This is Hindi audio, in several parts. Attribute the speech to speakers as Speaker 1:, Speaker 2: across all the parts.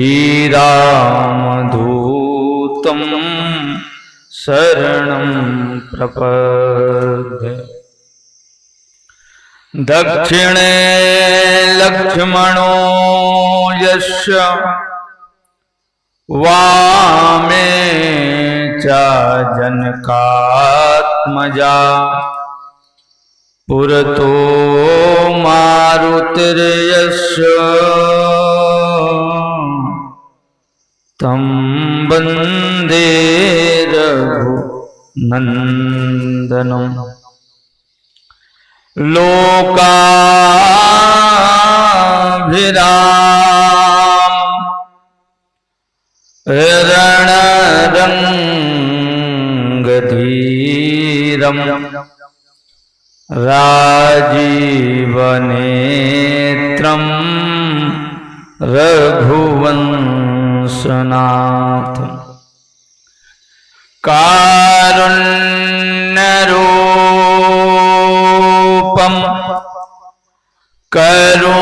Speaker 1: श्रीरामदूतं शरणं प्रपद्ये। दक्षिणे लक्ष्मणो यस्य वामे च जनकात्मजा पुरतो मारुतिर्यस्य तं वन्दे रघुनन्दनम्। लोकाभिराम रणरङ्गधीरम् राजीवनेत्रं रघुवंशनाथम्। कारुण्यरूपं करुणाकरन्तं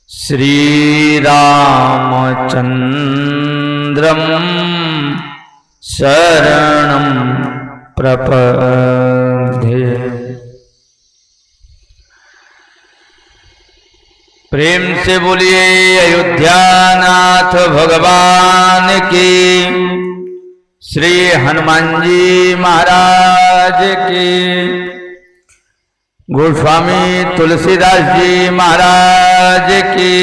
Speaker 1: श्रीरामचन्द्रं शरणं प्रपद्ये। प्रेम से बोलिए अयोध्यानाथ भगवान की, श्री हनुमान जी महाराज की, गोस्वामी तुलसीदास जी महाराज की,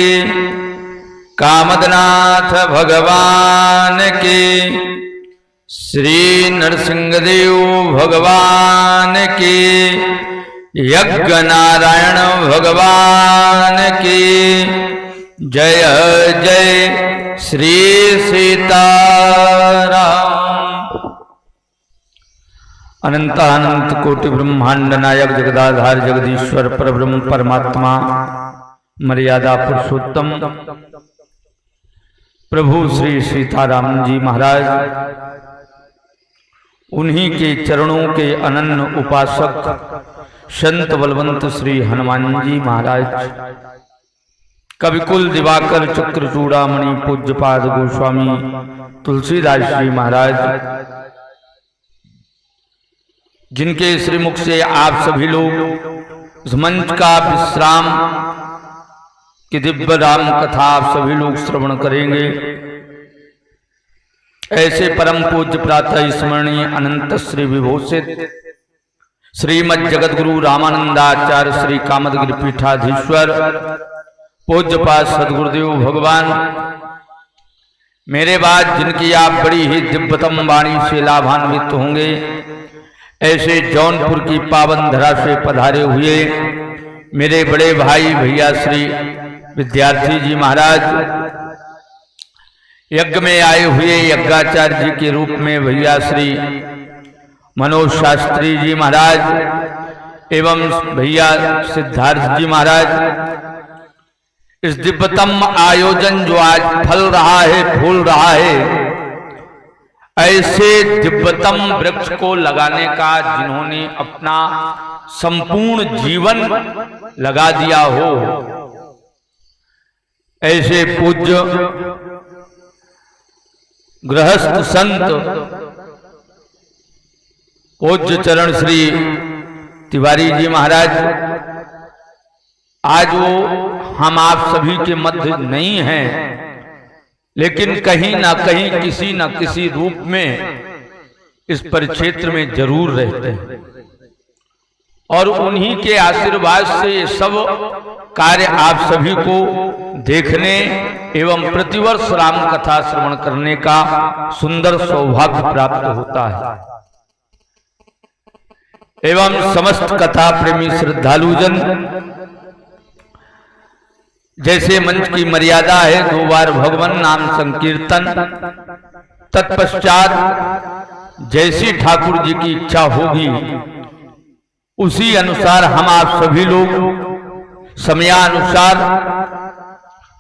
Speaker 1: कामदनाथ भगवान की, श्री नरसिंहदेव भगवान की, यज्ञ नारायण भगवान की जय जय। श्री सीताराम। अनंत अनंत कोटि ब्रह्मांड नायक जगदाधार जगदीश्वर परब्रह्म परमात्मा मर्यादा पुरुषोत्तम प्रभु श्री सीताराम जी महाराज, उन्हीं के चरणों के अनन्य उपासक संत बलवंत श्री हनुमान जी महाराज, कविकुल दिवाकर चक्रचूड़ामणि पूज्यपाद गोस्वामी तुलसीदास जी महाराज, जिनके श्रीमुख से आप सभी लोग उस मंच का विश्राम की दिव्य राम कथा आप सभी लोग श्रवण करेंगे। ऐसे परम पूज्य प्रातः स्मरणीय अनंत श्री विभूषित श्रीमद जगतगुरु रामानंदाचार्य श्री कामदगिरि पीठाधीश्वर पूज्यपाद सद्गुरुदेव भगवान, मेरे बाद जिनकी आप बड़ी ही दिव्यतम वाणी से लाभान्वित होंगे, ऐसे जौनपुर की पावन धरा से पधारे हुए मेरे बड़े भाई भैया श्री विद्यार्थी जी महाराज, यज्ञ में आए हुए यज्ञाचार्य जी के रूप में भैया श्री मनोज शास्त्री जी महाराज एवं भैया सिद्धार्थ जी महाराज, इस दिव्यतम आयोजन जो आज फल रहा है फूल रहा है, ऐसे दिव्यतम वृक्ष को लगाने का जिन्होंने अपना संपूर्ण जीवन लगा दिया हो, ऐसे पूज्य गृहस्थ संत पूज्य चरण श्री तिवारी जी महाराज, आज वो हम आप सभी के मध्य नहीं हैं, लेकिन कहीं ना कहीं किसी न किसी रूप में इस परिक्षेत्र में जरूर रहते हैं और उन्हीं के आशीर्वाद से ये सब कार्य आप सभी को देखने एवं प्रतिवर्ष राम कथा श्रवण करने का सुंदर सौभाग्य प्राप्त होता है। एवं समस्त कथा प्रेमी श्रद्धालुजन, जैसे मंच की मर्यादा है 2 बार भगवान नाम संकीर्तन, तत्पश्चात जैसी ठाकुर जी की इच्छा होगी उसी अनुसार हम आप सभी लोग समयानुसार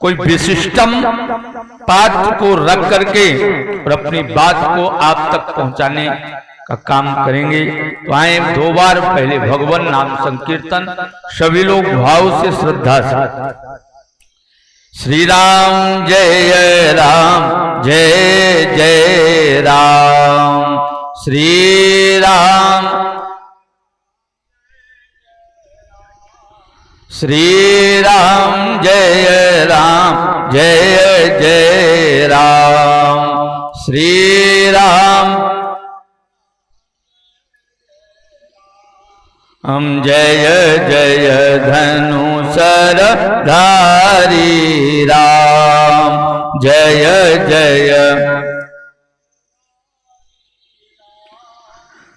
Speaker 1: कोई विशिष्टम पात्र को रख करके और अपनी बात को आप तक पहुंचाने का काम करेंगे। तो आए 2 बार पहले भगवान नाम संकीर्तन, सभी लोग भाव से श्रद्धा से। श्री राम जय राम जय जय राम, श्री राम श्री राम जय राम जय जय राम, श्री राम हम जय जय धनुषर धारी राम, जय जय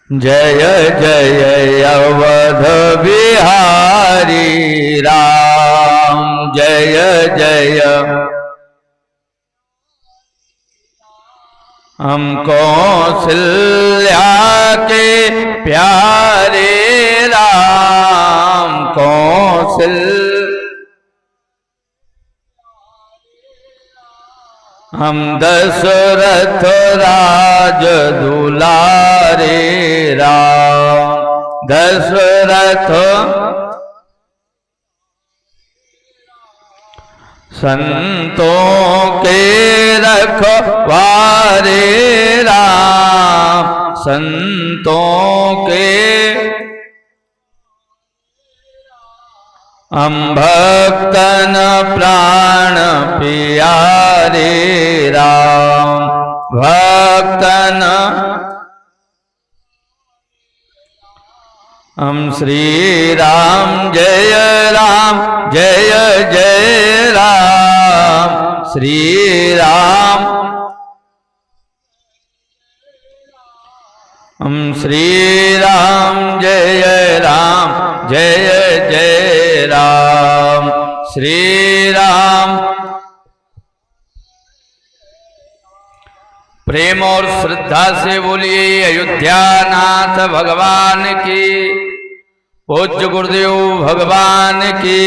Speaker 1: जय जय अवध बिहारी राम, जय जय हम कौशल्या के प्यारे राम, कौशल हम दशरथ राज दुलारे राम, दशरथ संतों के रखवारे राम, संतों के हम भक्तन प्राण प्यारे राम, भक्तन हम श्री राम जय जय राम, श्री राम हम श्री राम जय जय राम, श्री राम। प्रेम और श्रद्धा से बोलिए अयोध्या नाथ भगवान की, पूज्य गुरुदेव भगवान की।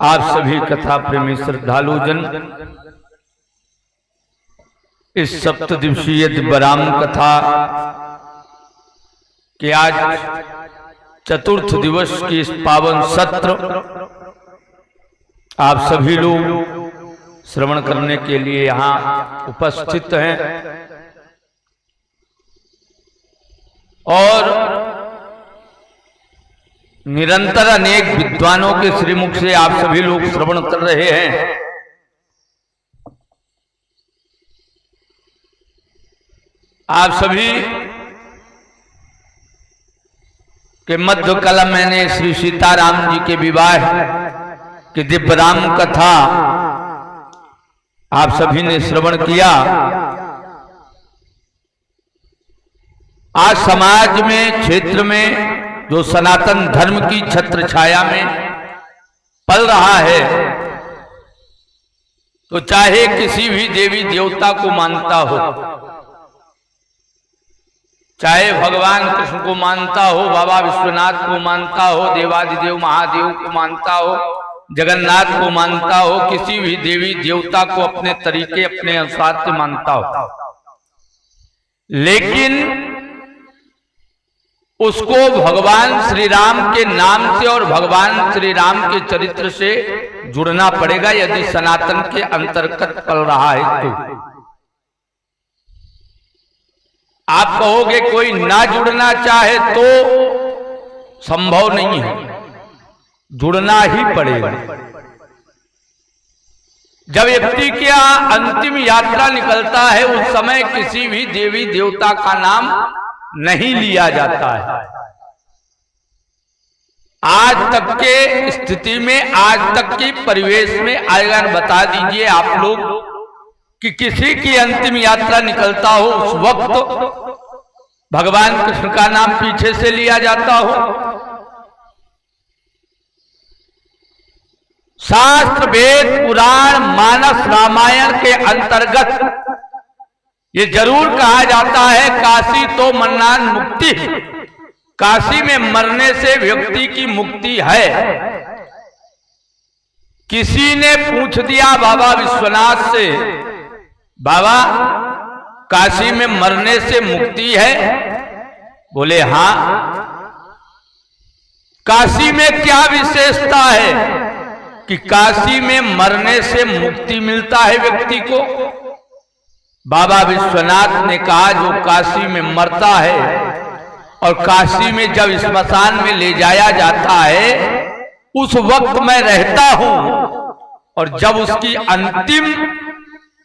Speaker 1: आप सभी कथा प्रेमी श्रद्धालु जन इस 7 दिवसीय दिव्यराम कथा के आज चतुर्थ दिवस की इस पावन सत्र आप सभी लोग श्रवण करने के लिए यहाँ उपस्थित हैं और निरंतर अनेक विद्वानों के श्रीमुख से आप सभी लोग श्रवण कर रहे हैं। आप सभी के मध्य कला मैंने श्री सीताराम जी के विवाह की दिव्यराम कथा आप सभी ने श्रवण किया। आज समाज में, क्षेत्र में जो सनातन धर्म की छत्र छाया में पल रहा है, तो चाहे किसी भी देवी देवता को मानता हो, चाहे भगवान कृष्ण को मानता हो, बाबा विश्वनाथ को मानता हो, देवादिदेव महादेव को मानता हो, जगन्नाथ को मानता हो, किसी भी देवी देवता को अपने तरीके अपने अनुसार से मानता हो, लेकिन उसको भगवान श्री राम के नाम से और भगवान श्री राम के चरित्र से जुड़ना पड़ेगा यदि सनातन के अंतर्गत पल रहा है तो। आप कहोगे कोई ना जुड़ना चाहे तो संभव नहीं है, जुड़ना ही पड़ेगा। जब व्यक्ति की अंतिम यात्रा निकलता है उस समय किसी भी देवी देवता का नाम नहीं लिया जाता है। आज तक के स्थिति में, आज तक की परिवेश में अगर बता दीजिए आप लोग कि किसी की अंतिम यात्रा निकलता हो उस वक्त भगवान कृष्ण का नाम पीछे से लिया जाता हो। शास्त्र, वेद, पुराण, मानस, रामायण के अंतर्गत ये जरूर कहा जाता है काशी तो मरना मुक्ति, काशी में मरने से व्यक्ति की मुक्ति है। किसी ने पूछ दिया बाबा विश्वनाथ से, बाबा काशी में मरने से मुक्ति है? बोले हाँ। काशी में क्या विशेषता है कि काशी में मरने से मुक्ति मिलता है व्यक्ति को? बाबा विश्वनाथ ने कहा जो काशी में मरता है और काशी में जब स्मशान में ले जाया जाता है उस वक्त मैं रहता हूं, और जब उसकी अंतिम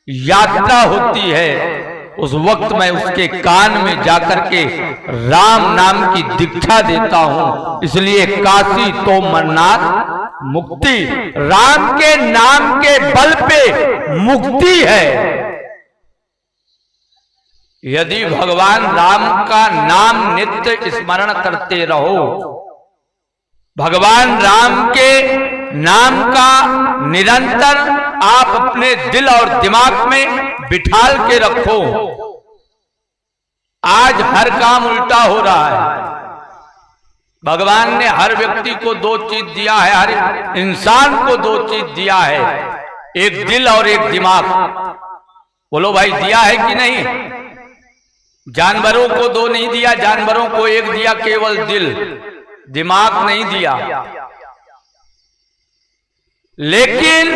Speaker 1: यात्रा होती है उस वक्त मैं उसके कान में जाकर के राम नाम की दीक्षा देता हूं। इसलिए काशी तो मरनाथ मुक्ति, राम के नाम के बल पे मुक्ति है। यदि भगवान राम का नाम नित्य स्मरण करते रहो, भगवान राम के नाम का निरंतर आप अपने दिल और दिमाग में बिठाल के रखो। आज हर काम उल्टा हो रहा है। भगवान ने हर व्यक्ति को दो चीज दिया है, हर इंसान को दो चीज दिया है, एक दिल और एक दिमाग। बोलो भाई दिया है कि नहीं? जानवरों को दो नहीं दिया, जानवरों को एक दिया, केवल दिल, दिमाग नहीं दिया। लेकिन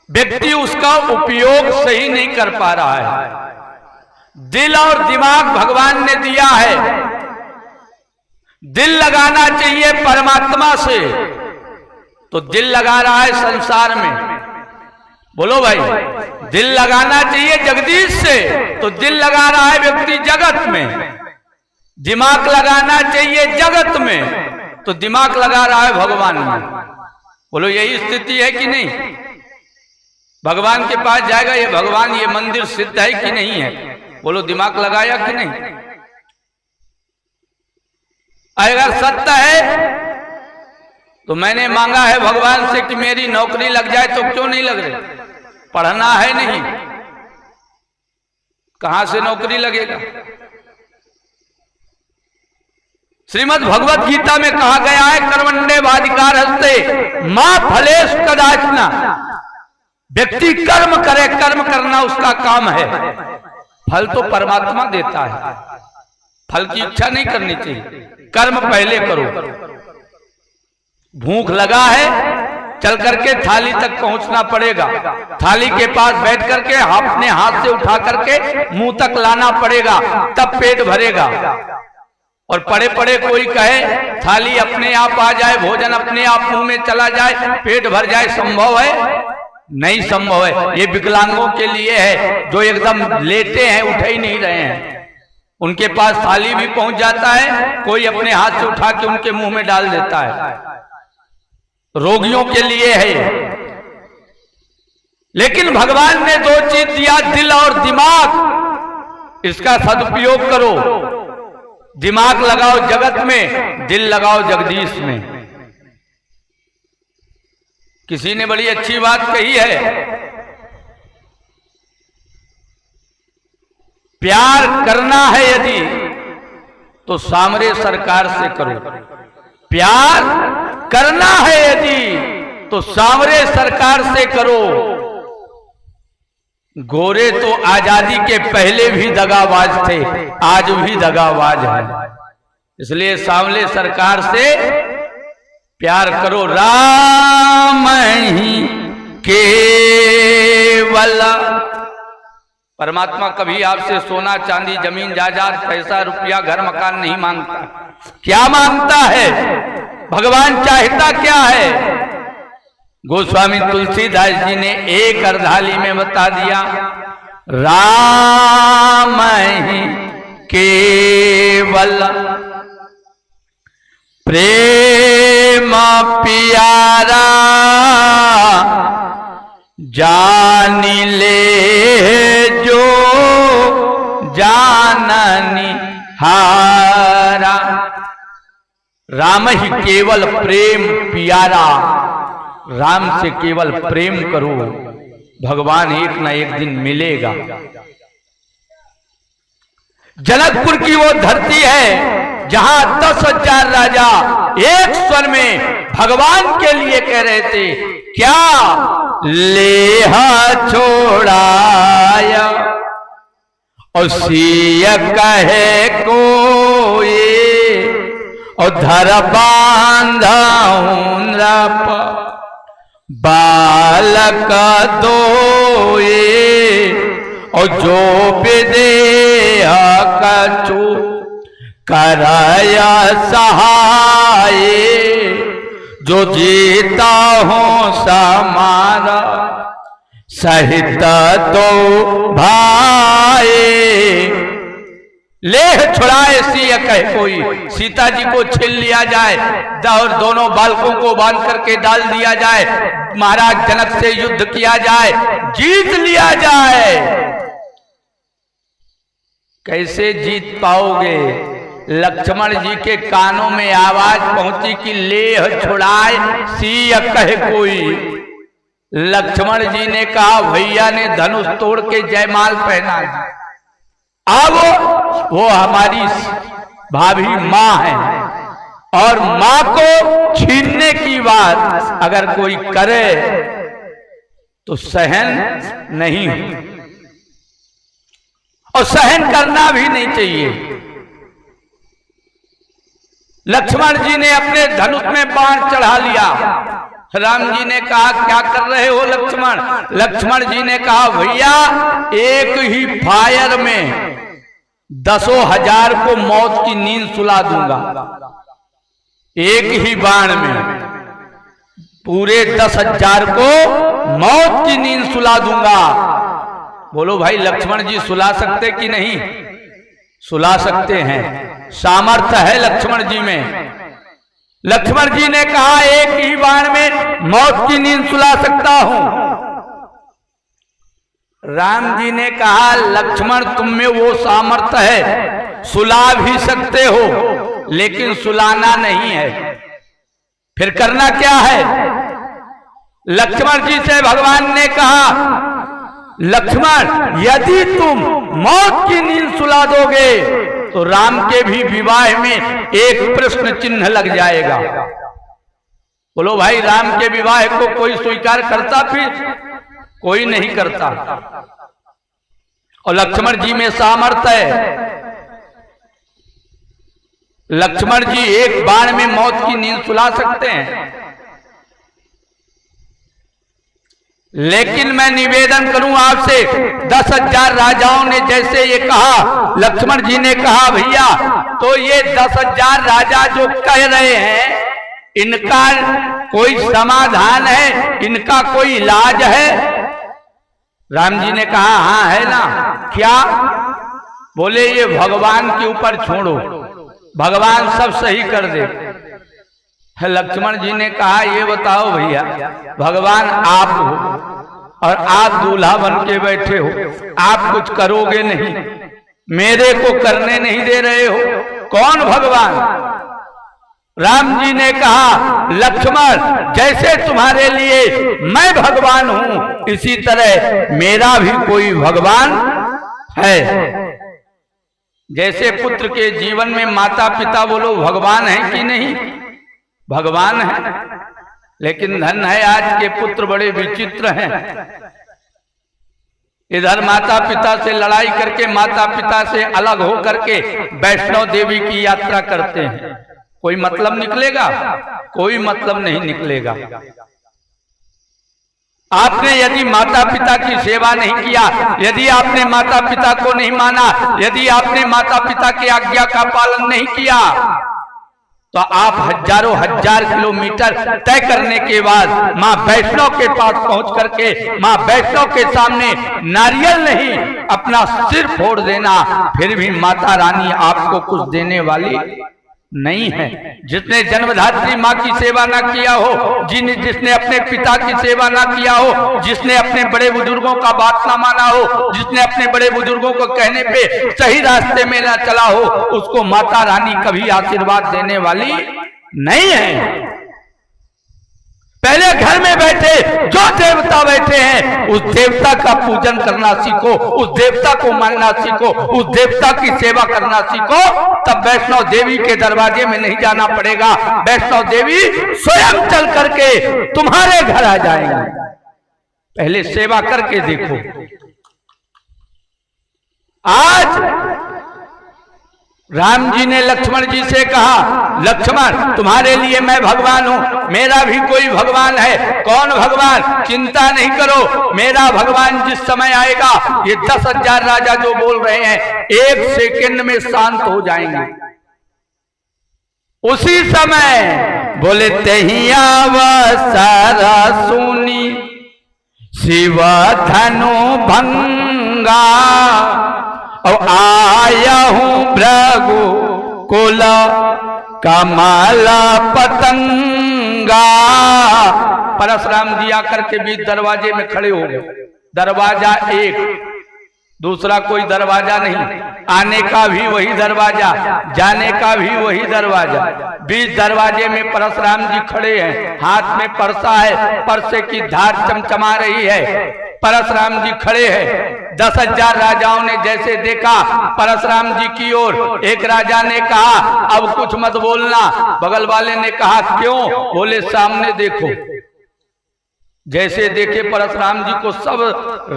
Speaker 1: व्यक्ति उसका उपयोग सही नहीं कर पा रहा है। दिल और दिमाग भगवान ने दिया है। दिल लगाना चाहिए परमात्मा से, तो दिल लगा रहा है संसार में। बोलो भाई, दिल लगाना चाहिए जगदीश से, तो दिल लगा रहा है व्यक्ति जगत में। दिमाग लगाना चाहिए जगत में, तो दिमाग लगा रहा है भगवान में। बोलो यही स्थिति है कि नहीं? भगवान के पास जाएगा ये भगवान ये मंदिर सिद्ध है कि नहीं है? बोलो दिमाग लगाया कि नहीं? अगर सत्य है तो मैंने मांगा है भगवान से कि मेरी नौकरी लग जाए, तो क्यों नहीं लग रही? पढ़ना है नहीं, कहां से नौकरी लगेगा? श्रीमद् भगवत गीता में कहा गया है कर्मण्ये वाधिकार हस्ते मां फलेश कदाचना। व्यक्ति कर्म करे, कर्म करना उसका काम है, फल तो परमात्मा देता है। फल की इच्छा नहीं करनी चाहिए, कर्म पहले करो। भूख लगा है, चल करके थाली तक पहुंचना पड़ेगा, थाली के पास बैठ करके अपने हाथ से उठा करके मुंह तक लाना पड़ेगा, तब पेट भरेगा। और पड़े पड़े कोई कहे थाली अपने आप आ जाए, भोजन अपने आप मुंह में चला जाए, पेट भर जाए, संभव है? नहीं संभव है। ये विकलांगों के लिए है जो एकदम लेटे हैं, उठ ही नहीं रहे हैं। उनके पास थाली भी पहुंच जाता है, कोई अपने हाथ से उठा के उनके मुंह में डाल देता है। रोगियों के लिए है। लेकिन भगवान ने दो चीज दिया, दिल और दिमाग। इसका सदुपयोग करो। दिमाग लगाओ जगत में, दिल लगाओ जगदीश में। किसी ने बड़ी अच्छी बात कही है, प्यार करना है यदि तो सामरे सरकार से करो। प्यार करना है यदि तो सामरे सरकार से करो। गोरे तो आजादी के पहले भी दगाबाज थे, आज भी दगाबाज है। इसलिए सामले सरकार से प्यार करो। राम ही केवल। परमात्मा कभी आपसे सोना चांदी जमीन जायदाद पैसा रुपया घर मकान नहीं मांगता। क्या मांगता है? भगवान चाहता क्या है? गोस्वामी तुलसीदास जी ने एक अर्धाली में बता दिया, राम ही केवल प्रेम प्यारा जानी ले जो जाननी हारा। राम ही केवल प्रेम प्यारा। राम से केवल प्रेम करो, भगवान एक ना एक दिन मिलेगा। जनकपुर की वो धरती है जहां 10,000 राजा एक स्वर में भगवान के लिए कह रहे थे, क्या लेहा छोड़ाया और सिया कहे कोई और धर बांधा बालक दोए और जो विदेह कछु कराया सहाय जो जीता हो समारा सहित दो भाई लेह छुड़ाए सिया कहे कोई। सीता जी को छीन लिया जाए और दोनों बालकों को बांध करके डाल दिया जाए, महाराज जनक से युद्ध किया जाए, जीत लिया जाए। कैसे जीत पाओगे? लक्ष्मण जी के कानों में आवाज पहुंची कि लेह छुड़ाए सिया कहे कोई। लक्ष्मण जी ने कहा भैया ने धनुष तोड़ के जयमाल पहना दी, अब वो हमारी भाभी माँ है और माँ को छीनने की बात अगर कोई करे तो सहन नहीं और सहन करना भी नहीं चाहिए। लक्ष्मण जी ने अपने धनुष में बाण चढ़ा लिया। राम जी ने कहा क्या कर रहे हो लक्ष्मण? लक्ष्मण जी ने कहा भैया एक ही फायर में 10,000 को मौत की नींद सुला दूंगा। एक ही बाण में पूरे 10,000 को मौत की नींद सुला दूंगा। बोलो भाई लक्ष्मण जी सुला सकते कि नहीं? सुला सकते हैं, सामर्थ्य है लक्ष्मण जी में। लक्ष्मण जी ने कहा एक ही बाण में मौत की नींद सुला सकता हूं। राम जी ने कहा लक्ष्मण तुम में वो सामर्थ्य है, सुला भी सकते हो लेकिन सुलाना नहीं है। फिर करना क्या है? लक्ष्मण जी से भगवान ने कहा लक्ष्मण यदि तुम मौत की नींद सुला दोगे तो राम के भी विवाह में एक प्रश्न चिन्ह लग जाएगा। बोलो भाई राम के विवाह को कोई स्वीकार करता? फिर कोई नहीं करता। और लक्ष्मण जी में सामर्थ्य है। लक्ष्मण जी एक बाण में मौत की नींद सुला सकते हैं। लेकिन मैं निवेदन करूं आपसे, 10,000 राजाओं ने जैसे ये कहा, लक्ष्मण जी ने कहा भैया, तो ये 10,000 राजा जो कह रहे हैं इनका कोई समाधान है, इनका कोई इलाज है? राम जी ने कहा हाँ है ना। क्या? बोले ये भगवान के ऊपर छोड़ो, भगवान सब सही कर दे। लक्ष्मण जी ने कहा ये बताओ भैया, भगवान आप हो और आप दूल्हा बन के बैठे हो, आप कुछ करोगे नहीं, मेरे को करने नहीं दे रहे हो, कौन भगवान? राम जी ने कहा लक्ष्मण जैसे तुम्हारे लिए मैं भगवान हूं इसी तरह मेरा भी कोई भगवान है। जैसे पुत्र के जीवन में माता पिता बोलो भगवान है कि नहीं? भगवान है। लेकिन धन है आज के पुत्र बड़े विचित्र हैं। इधर माता पिता से लड़ाई करके, माता पिता से अलग हो करके वैष्णो देवी की यात्रा करते हैं। कोई मतलब निकलेगा? कोई मतलब नहीं निकलेगा। आपने यदि माता पिता की सेवा नहीं किया, यदि आपने माता पिता को नहीं माना, यदि आपने माता पिता की आज्ञा का पालन नहीं किया, तो आप हजारों हजार किलोमीटर तय करने के बाद माँ वैष्णो के पास पहुंच करके माँ वैष्णो के सामने नारियल नहीं अपना सिर फोड़ देना, फिर भी माता रानी आपको कुछ देने वाली नहीं है। जिसने जन्मधात्री माँ की सेवा ना किया हो, जिसने अपने पिता की सेवा ना किया हो, जिसने अपने बड़े बुजुर्गों का बात ना माना हो, जिसने अपने बड़े बुजुर्गों को कहने पे सही रास्ते में ना चला हो, उसको माता रानी कभी आशीर्वाद देने वाली नहीं है। पहले घर में बैठे जो देवता बैठे हैं उस देवता का पूजन करना सीखो, उस देवता को मानना सीखो, उस देवता की सेवा करना सीखो, तब वैष्णो देवी के दरवाजे में नहीं जाना पड़ेगा। वैष्णो देवी स्वयं चल करके तुम्हारे घर आ जाएंगे। पहले सेवा करके देखो। आज राम जी ने लक्ष्मण जी से कहा, लक्ष्मण तुम्हारे लिए मैं भगवान हूं, मेरा भी कोई भगवान है। कौन भगवान? चिंता नहीं करो, मेरा भगवान जिस समय आएगा ये 10,000 राजा जो बोल रहे हैं 1 सेकंड में शांत हो जाएंगे। उसी समय बोले तहिया अवसर सुनी शिव धनु भंगा और आया हूं भृगु कुल कमल पतंगा। परशुराम जी आकर के बीच दरवाजे में खड़े हो गए। दरवाजा एक, दूसरा कोई दरवाजा नहीं, आने का भी वही दरवाजा, जाने का भी वही दरवाजा। बीच दरवाजे में परशुराम जी खड़े हैं, हाथ में परसा है, परसे की धार चमचमा रही है। परशुराम जी खड़े हैं। 10,000 राजाओं ने जैसे देखा परशुराम जी की ओर, एक राजा ने कहा अब कुछ मत बोलना। बगल वाले ने कहा क्यों? बोले सामने देखो। जैसे देखे परशुराम जी को सब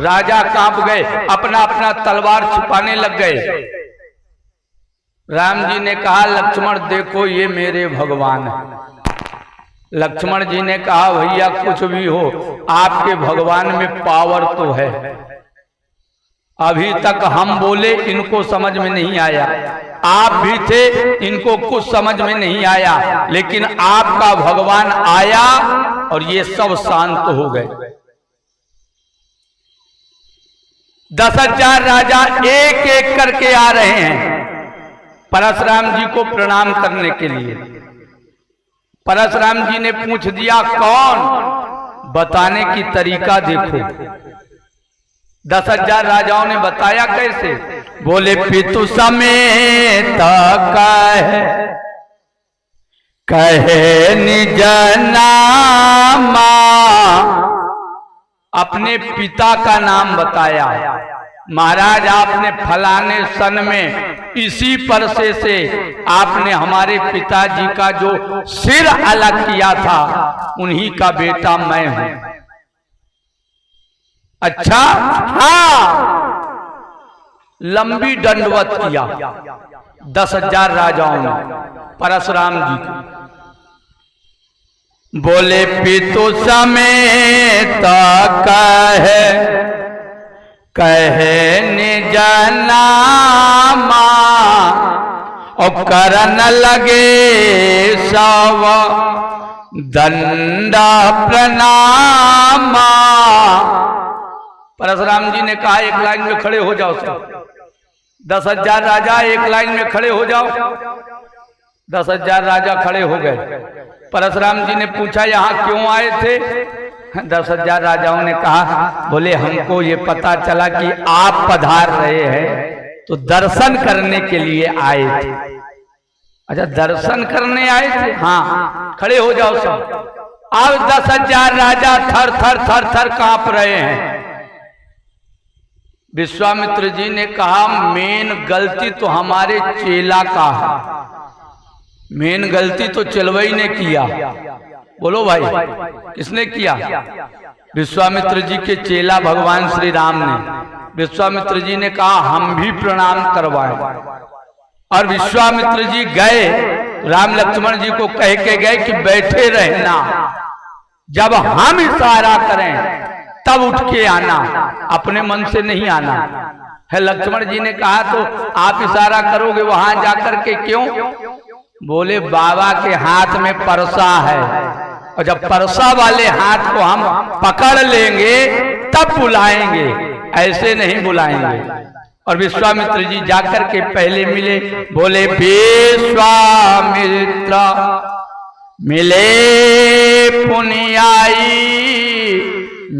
Speaker 1: राजा कांप गए, अपना अपना तलवार छिपाने लग गए। राम जी ने कहा लक्ष्मण देखो ये मेरे भगवान है। लक्ष्मण जी ने कहा भैया कुछ भी हो, आपके भगवान में पावर तो है। अभी तक हम बोले इनको समझ में नहीं आया, आप भी थे इनको कुछ समझ में नहीं आया, लेकिन आपका भगवान आया और ये सब शांत हो गए। 10,000 राजा एक एक करके आ रहे हैं परशुराम जी को प्रणाम करने के लिए। परशुराम जी ने पूछ दिया कौन? बताने की तरीका देखो। 10,000 राजाओं ने बताया कैसे? बोले पितु समेत कहे निज नामा। अपने पिता का नाम बताया। महाराज आपने फलाने सन में इसी परसे से आपने हमारे पिताजी का जो सिर अलग किया था उन्हीं का बेटा मैं हूं। अच्छा हाँ, लंबी दंडवत किया 10,000 राजाओं ने परशुराम जी को। बोले पितु समेत कहे निज नामा और करन लगे सब दंड प्रणामा। परशुराम जी ने कहा एक लाइन में खड़े हो जाओ सब। 10,000 राजा एक लाइन में खड़े हो जाओ। 10,000 राजा खड़े हो गए। परशुराम जी ने पूछा यहाँ क्यों आए थे? 10,000 राजाओं ने कहा बोले हमको ये पता चला कि आप पधार रहे हैं तो दर्शन करने के लिए आए थे। अच्छा दर्शन करने आए थे? हाँ खड़े हो जाओ सब। अब 10,000 राजा थर थर थर थर कांप रहे हैं। विश्वामित्र जी ने कहा मेन गलती तो हमारे चेला का है। मेन गलती तो चलवई ने किया। बोलो भाई किसने किया? विश्वामित्र जी के चेला भगवान श्री राम ने। विश्वामित्र जी ने कहा हम भी प्रणाम करवाएं। और विश्वामित्र जी गए, राम लक्ष्मण जी को कह के गए कि बैठे रहना, जब हम इशारा करें तब उठ के आना, अपने मन से नहीं आना है। लक्ष्मण जी ने कहा तो आप इशारा करोगे वहां जाकर के क्यों? बोले बाबा के हाथ में परसा है और जब परसा वाले हाथ को हम पकड़ लेंगे तब बुलाएंगे, ऐसे नहीं बुलाएंगे। और विश्वामित्र जी जाकर के पहले मिले। बोले विश्वामित्र मिले पुनियाई।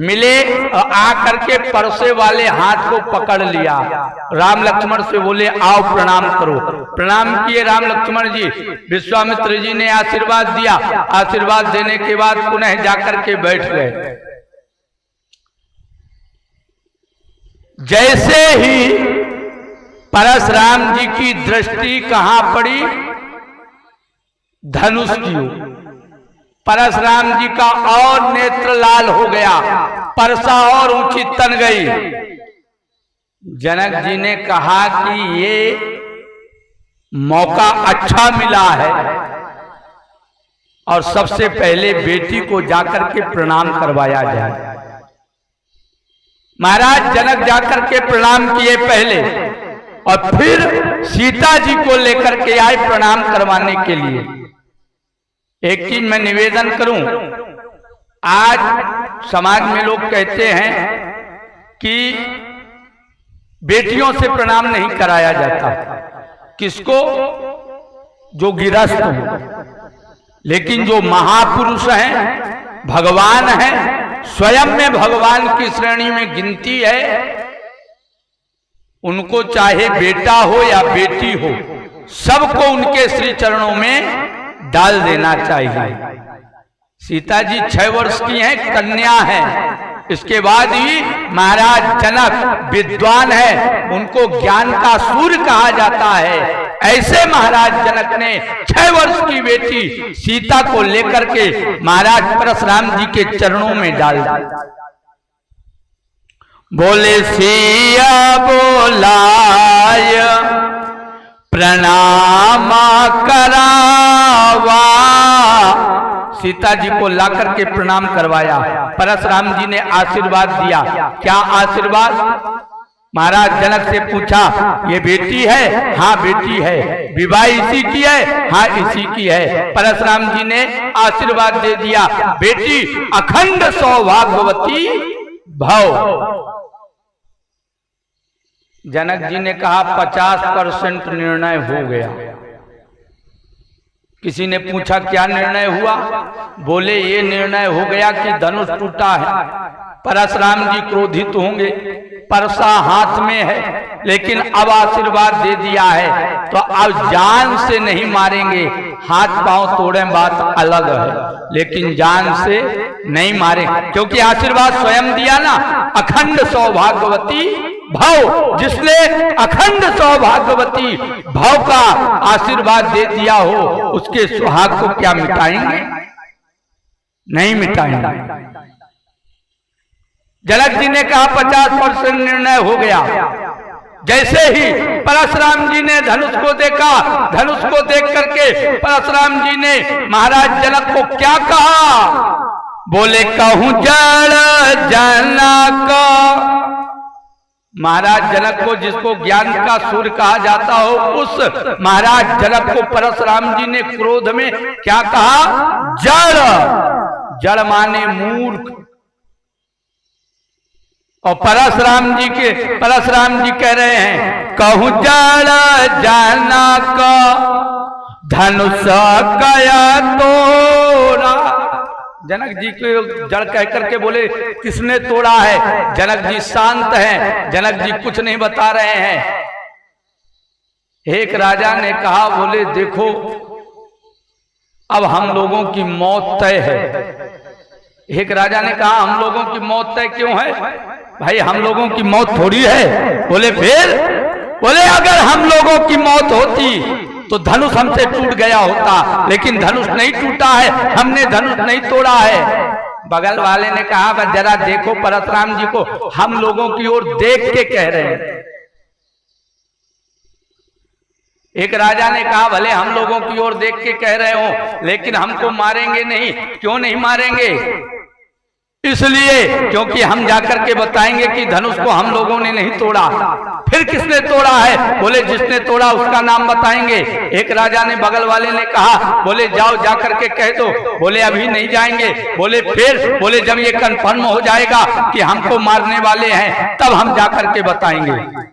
Speaker 1: मिले और आकर के परसे वाले हाथ को पकड़ लिया। राम लक्ष्मण से बोले आओ प्रणाम करो। प्रणाम किए राम लक्ष्मण जी। विश्वामित्र जी ने आशीर्वाद दिया। आशीर्वाद देने के बाद पुनः जाकर के बैठ गए। जैसे ही परशुराम जी की दृष्टि कहां पड़ी? धनुष की ओर। परशुराम जी का और नेत्र लाल हो गया, परसा और ऊंची तन गई। जनक जी ने कहा कि ये मौका अच्छा मिला है और सबसे पहले बेटी को जाकर के प्रणाम करवाया जाए। महाराज जनक जाकर के प्रणाम किए पहले और फिर सीता जी को लेकर के आए प्रणाम करवाने के लिए। एक चीज मैं निवेदन करूं, आज समाज में लोग कहते हैं कि बेटियों से प्रणाम नहीं कराया जाता। किसको? जो गिरस्थ हो। लेकिन जो महापुरुष हैं, भगवान हैं, स्वयं में भगवान की श्रेणी में गिनती है, उनको चाहे बेटा हो या बेटी हो, सबको उनके श्री चरणों में डाल देना चाहिए। सीता जी 6 वर्ष की हैं, कन्या है। इसके बाद ही महाराज जनक विद्वान है, उनको ज्ञान का सूर्य कहा जाता है। ऐसे महाराज जनक ने 6 वर्ष की बेटी सीता को लेकर के महाराज परशुराम जी के चरणों में डाल दी। बोले सिया बोलाय प्रणाम करावा। सीता जी को लाकर के प्रणाम करवाया। परशुराम जी ने आशीर्वाद दिया। क्या आशीर्वाद? महाराज जनक से पूछा, ये बेटी है? हाँ बेटी है। विवाह इसी की है? हाँ इसी की है। परशुराम जी ने आशीर्वाद दे दिया, बेटी अखंड सौभाग्यवती भव। जनक जी ने कहा 50% निर्णय हो गया। किसी ने पूछा क्या निर्णय हुआ? बोले ये निर्णय हो गया कि धनुष टूटा है। परशुराम जी क्रोधित होंगे, परसा हाथ में है, लेकिन अब आशीर्वाद दे दिया है तो अब जान से नहीं मारेंगे। हाथ पांव तोड़े बात अलग है, लेकिन जान से नहीं मारे, क्योंकि आशीर्वाद स्वयं दिया ना, अखंड सौभाग्यवती भव। जिसने अखंड सौभाग्यवती भव का आशीर्वाद दे दिया हो, उसके सुहाग को क्या मिटाएंगे? नहीं मिटाएंगे। जनक जी ने कहा 50% निर्णय हो गया। जैसे ही परशुराम जी ने धनुष को देखा, धनुष को देख करके परशुराम जी ने महाराज जनक को क्या कहा? बोले कहूं जड़ जनक। महाराज जनक को, जिसको ज्ञान का सूर्य कहा जाता हो, उस महाराज जनक को परशुराम जी ने क्रोध में क्या कहा? जड़। जड़ माने मूर्ख। और परशुराम जी कह रहे हैं कहूं जड़ जनक धनुष कया तोड़ा। जनक जी को जड़ कह करके बोले किसने तोड़ा है? जनक जी शांत हैं, जनक जी कुछ नहीं बता रहे हैं। एक राजा ने कहा, बोले देखो अब हम लोगों की मौत तय है। एक राजा ने कहा हम लोगों की मौत तय क्यों है? भाई हम लोगों की मौत थोड़ी है। बोले फिर? बोले अगर हम लोगों की मौत होती तो धनुष हमसे टूट गया होता, लेकिन धनुष नहीं टूटा है, हमने धनुष नहीं तोड़ा है। बगल वाले ने कहा जरा देखो परशुराम जी को, हम लोगों की ओर देख के कह रहे हैं। एक राजा ने कहा भले हम लोगों की ओर देख के कह रहे हो, लेकिन हमको मारेंगे नहीं। क्यों नहीं मारेंगे? इसलिए क्योंकि हम जाकर के बताएंगे कि धनुष को हम लोगों ने नहीं तोड़ा। फिर किसने तोड़ा है? बोले जिसने तोड़ा उसका नाम बताएंगे। एक राजा ने बगल वाले ने कहा, बोले जाओ जाकर के कह दो। बोले अभी नहीं जाएंगे। बोले फिर? बोले जब ये कंफर्म हो जाएगा कि हमको मारने वाले हैं तब हम जाकर के बताएंगे।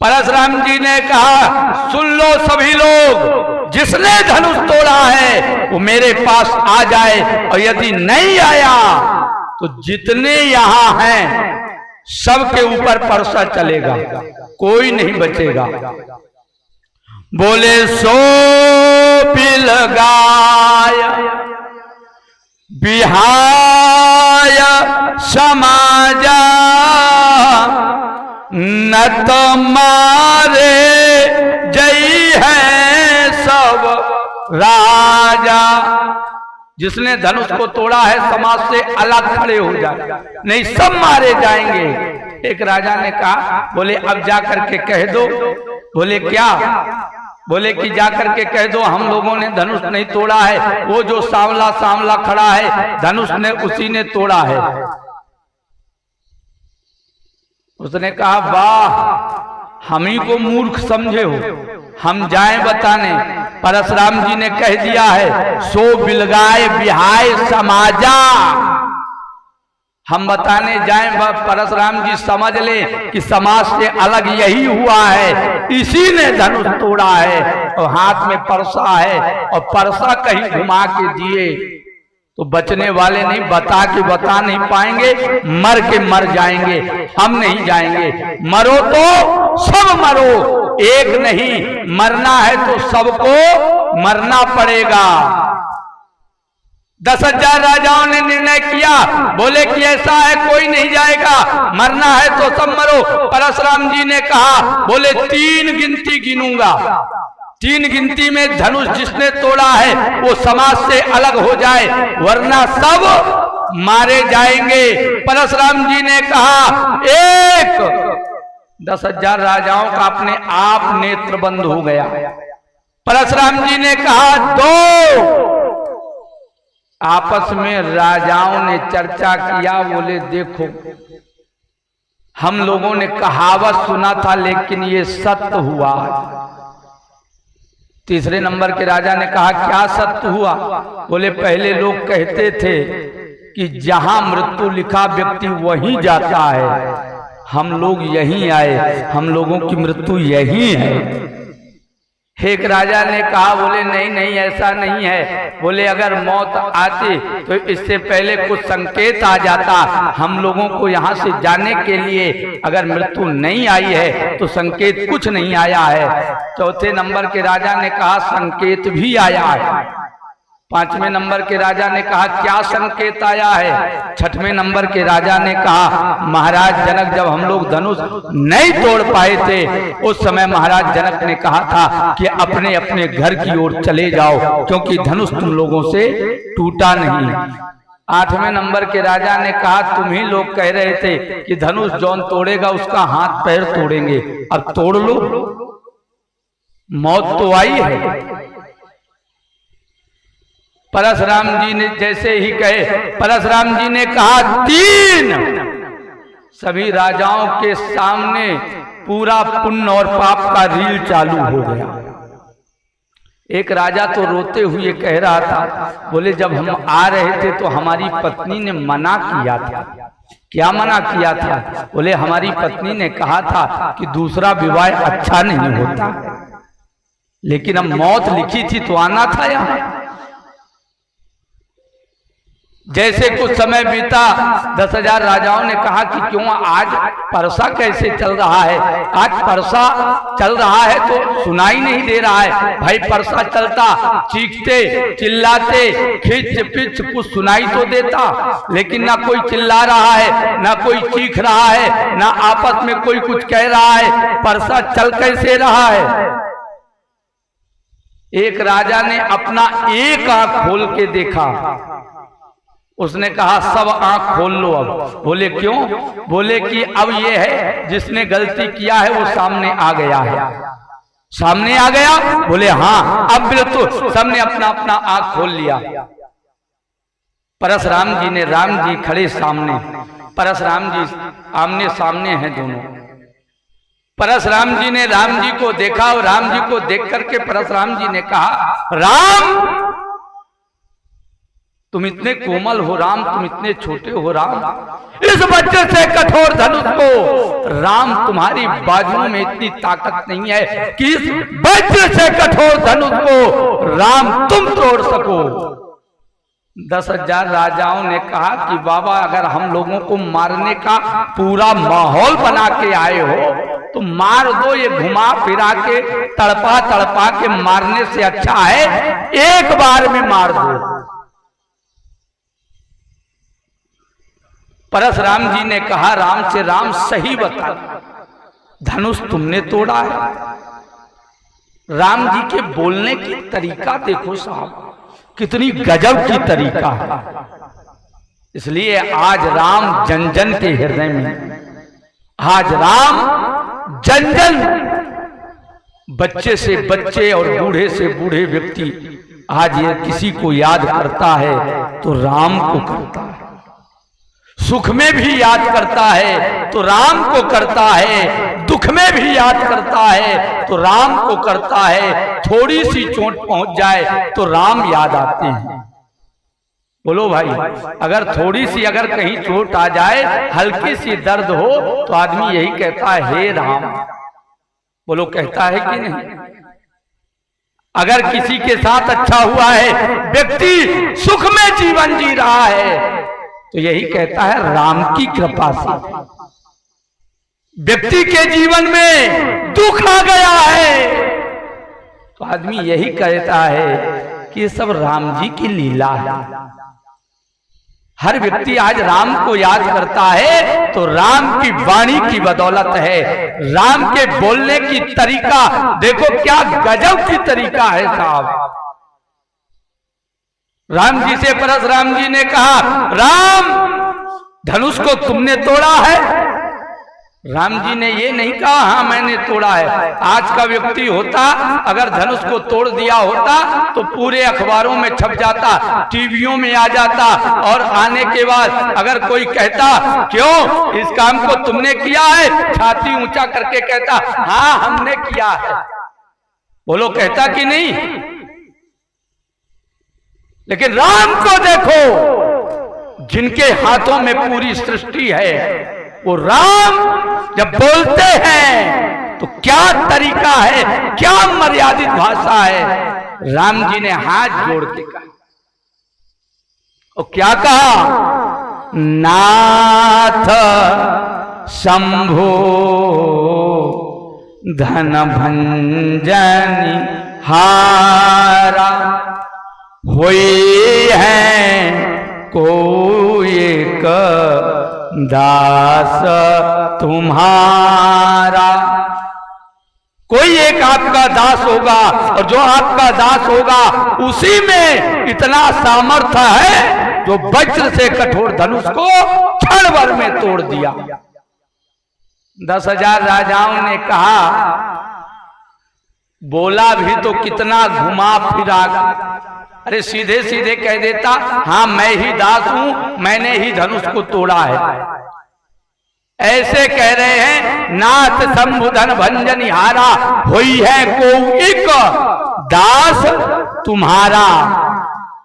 Speaker 1: परशुराम जी ने कहा सुन लो सभी लोग, जिसने धनुष तोड़ा है वो मेरे पास आ जाए, और यदि नहीं आया तो जितने यहां हैं सबके ऊपर परसा चलेगा, कोई नहीं बचेगा। बोले सो पिल गाय बिहाय समाजा न तुम्हारे जय है सब राजा। जिसने धनुष को तोड़ा है समाज से अलग खड़े हो जाए, नहीं सब मारे जाएंगे। एक राजा ने कहा, बोले अब जा करके कह दो। बोले क्या? बोले कि जा करके कह दो हम लोगों ने धनुष नहीं तोड़ा है, वो जो सांवला सांवला खड़ा है धनुष ने उसी ने तोड़ा है। उसने कहा वाह, हम ही को मूर्ख समझे हो, हम जाएं बताने। परशुराम जी ने कह दिया है, सो बिलगाए बिहाय समाजा, हम बताने जाएं। परशुराम जी समझ ले कि समाज से अलग यही हुआ है, इसी ने धनुष तोड़ा है और हाथ में परसा है, और परसा कहीं घुमा के दिए तो बचने वाले नहीं, बता नहीं पाएंगे, मर के मर जाएंगे, हम नहीं जाएंगे। मरो तो सब मरो, एक नहीं, मरना है तो सबको मरना पड़ेगा। 10,000 राजाओं ने निर्णय किया, बोले कि ऐसा है कोई नहीं जाएगा, मरना है तो सब मरो। परशुराम जी ने कहा, बोले 3 गिनती गिनूंगा, 3 गिनती में धनुष जिसने तोड़ा है वो समाज से अलग हो जाए, वरना सब मारे जाएंगे। परशुराम जी ने कहा 1, 10,000 राजाओं का अपने आप नेत्र बंद हो गया। परशुराम जी ने कहा 2, आपस में राजाओं ने चर्चा किया, बोले देखो हम लोगों ने कहावत सुना था लेकिन ये सत्य हुआ। तीसरे नंबर के राजा ने कहा क्या सत्य हुआ? बोले पहले लोग कहते थे कि जहां मृत्यु लिखा व्यक्ति वहीं जाता है, हम लोग यहीं आए, हम लोगों की मृत्यु यहीं है। एक राजा ने कहा, बोले नहीं नहीं ऐसा नहीं है, बोले अगर मौत आती तो इससे पहले कुछ संकेत आ जाता, हम लोगों को यहाँ से जाने के लिए अगर मृत्यु नहीं आई है तो संकेत कुछ नहीं आया है। चौथे नंबर के राजा ने कहा संकेत भी आया है। 5वें नंबर के राजा ने कहा क्या संकेत आया है? 6वें नंबर के राजा ने कहा महाराज जनक जब हम लोग धनुष नहीं तोड़ पाए थे उस समय महाराज जनक ने कहा था कि अपने अपने घर की ओर चले जाओ क्योंकि धनुष तुम लोगों से टूटा नहीं। 8वें नंबर के राजा ने कहा तुम ही लोग कह रहे थे कि धनुष जौन तोड़ेगा उसका हाथ पैर तोड़ेंगे, अब तोड़ लो, मौत तो आई है। परशुराम जी ने जैसे ही कहे, परशुराम जी ने कहा 3। सभी राजाओं के सामने पूरा पुण्य और पाप का रील चालू हो गया। एक राजा तो रोते हुए कह रहा था, बोले जब हम आ रहे थे तो हमारी पत्नी ने मना किया था। क्या मना किया था? बोले हमारी पत्नी ने कहा था कि दूसरा विवाह अच्छा नहीं होता, लेकिन अब मौत लिखी थी तो आना था यहाँ। जैसे कुछ समय बीता 10,000 राजाओं ने कहा कि क्यों आज परसा कैसे चल रहा है? आज परसा चल रहा है तो सुनाई नहीं दे रहा है। भाई परसा चलता, चीखते चिल्लाते खिच पिच कुछ सुनाई तो देता, लेकिन ना कोई चिल्ला रहा है, ना कोई चीख रहा है, ना आपस में कोई कुछ कह रहा है। परसा चल कैसे रहा है? एक राजा ने अपना एक आंख खोल के देखा, उसने कहा सब आंख खोल लो अब। बोले क्यों? बोले कि अब ये है जिसने गलती किया है वो सामने आ गया है। सामने आ गया? बोले हाँ, अब बिल्कुल सबने अपना अपना आंख खोल लिया। परशुराम जी ने राम जी खड़े सामने, परशुराम जी आमने सामने हैं दोनों। परशुराम जी ने राम जी को देखा और राम जी को देख करके परशुराम जी ने कहा राम तुम इतने कोमल हो राम, तुम इतने छोटे हो राम, इस बच्चे से कठोर धनुष को राम तुम्हारी बाजुओं में इतनी ताकत नहीं है कि इस बच्चे से कठोर धनुष को राम तुम तोड़ सको। 10,000 राजाओं ने कहा कि बाबा अगर हम लोगों को मारने का पूरा माहौल बना के आए हो तो मार दो, ये घुमा फिरा के तड़पा तड़पा के मारने से अच्छा है एक बार में मार दो। परशुराम जी ने कहा राम से, राम सही बता, धनुष तुमने तोड़ा है? राम जी के बोलने की तरीका देखो साहब, कितनी गजब की तरीका है। इसलिए आज राम जन जन के हृदय में, आज राम जन जन, बच्चे से बच्चे और बूढ़े से बूढ़े व्यक्ति आज ये किसी को याद करता है तो राम को करता है, सुख में भी याद करता है तो राम को करता है, दुख में भी याद करता है तो राम को करता है, थोड़ी सी चोट पहुंच जाए तो राम याद आते हैं। बोलो भाई, अगर थोड़ी सी अगर कहीं चोट आ जाए, हल्की सी दर्द हो तो आदमी यही कहता है हे राम। बोलो कहता है कि नहीं? अगर किसी के साथ अच्छा हुआ है, व्यक्ति सुख में जीवन जी रहा है, तो यही कहता है राम की कृपा से। व्यक्ति के जीवन में दुख आ गया है तो आदमी यही कहता है कि ये सब राम जी की लीला है। हर व्यक्ति आज राम को याद करता है तो राम की वाणी की बदौलत है, राम के बोलने की तरीका देखो क्या गजब की तरीका है साहब। राम जी से परशुराम जी ने कहा, राम धनुष को तुमने तोड़ा है? राम जी ने ये नहीं कहा हाँ मैंने तोड़ा है। आज का व्यक्ति होता अगर धनुष को तोड़ दिया होता तो पूरे अखबारों में छप जाता, टीवियों में आ जाता, और आने के बाद अगर कोई कहता क्यों इस काम को तुमने किया है, छाती ऊंचा करके कहता हाँ हमने किया है। बोलो कहता कि नहीं? लेकिन राम को देखो, जिनके हाथों में पूरी सृष्टि है, वो राम जब बोलते हैं तो क्या तरीका है, क्या मर्यादित भाषा है। राम जी ने हाथ जोड़ के कहा, और क्या कहा, नाथ शंभो धन भंजनी हारा, होई है कोई एक दास तुम्हारा। कोई एक आपका दास होगा, और जो आपका दास होगा उसी में इतना सामर्थ्य है जो वज्र से कठोर धनुष को क्षण भर में तोड़ दिया। 10,000 राजाओं ने कहा, बोला भी तो कितना घुमा फिरा, अरे सीधे सीधे कह देता हाँ मैं ही दास हूं, मैंने ही धनुष को तोड़ा है। ऐसे कह रहे हैं, नाथ शंभुधन भंजन हारा, होई है को एक दास तुम्हारा।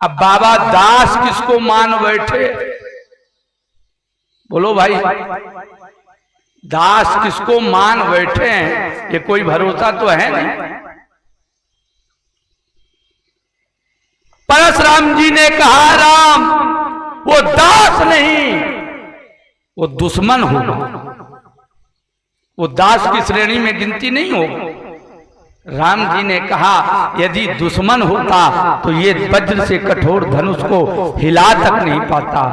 Speaker 1: अब बाबा दास किसको मान बैठे? बोलो भाई, दास किसको मान बैठे हैं, ये कोई भरोसा तो है नहीं। परशुराम जी ने कहा, राम वो दास नहीं, वो दुश्मन होगा, वो दास की श्रेणी में गिनती नहीं होगा। राम जी ने कहा, यदि दुश्मन होता तो ये वज्र से कठोर धनुष को हिला तक नहीं पाता।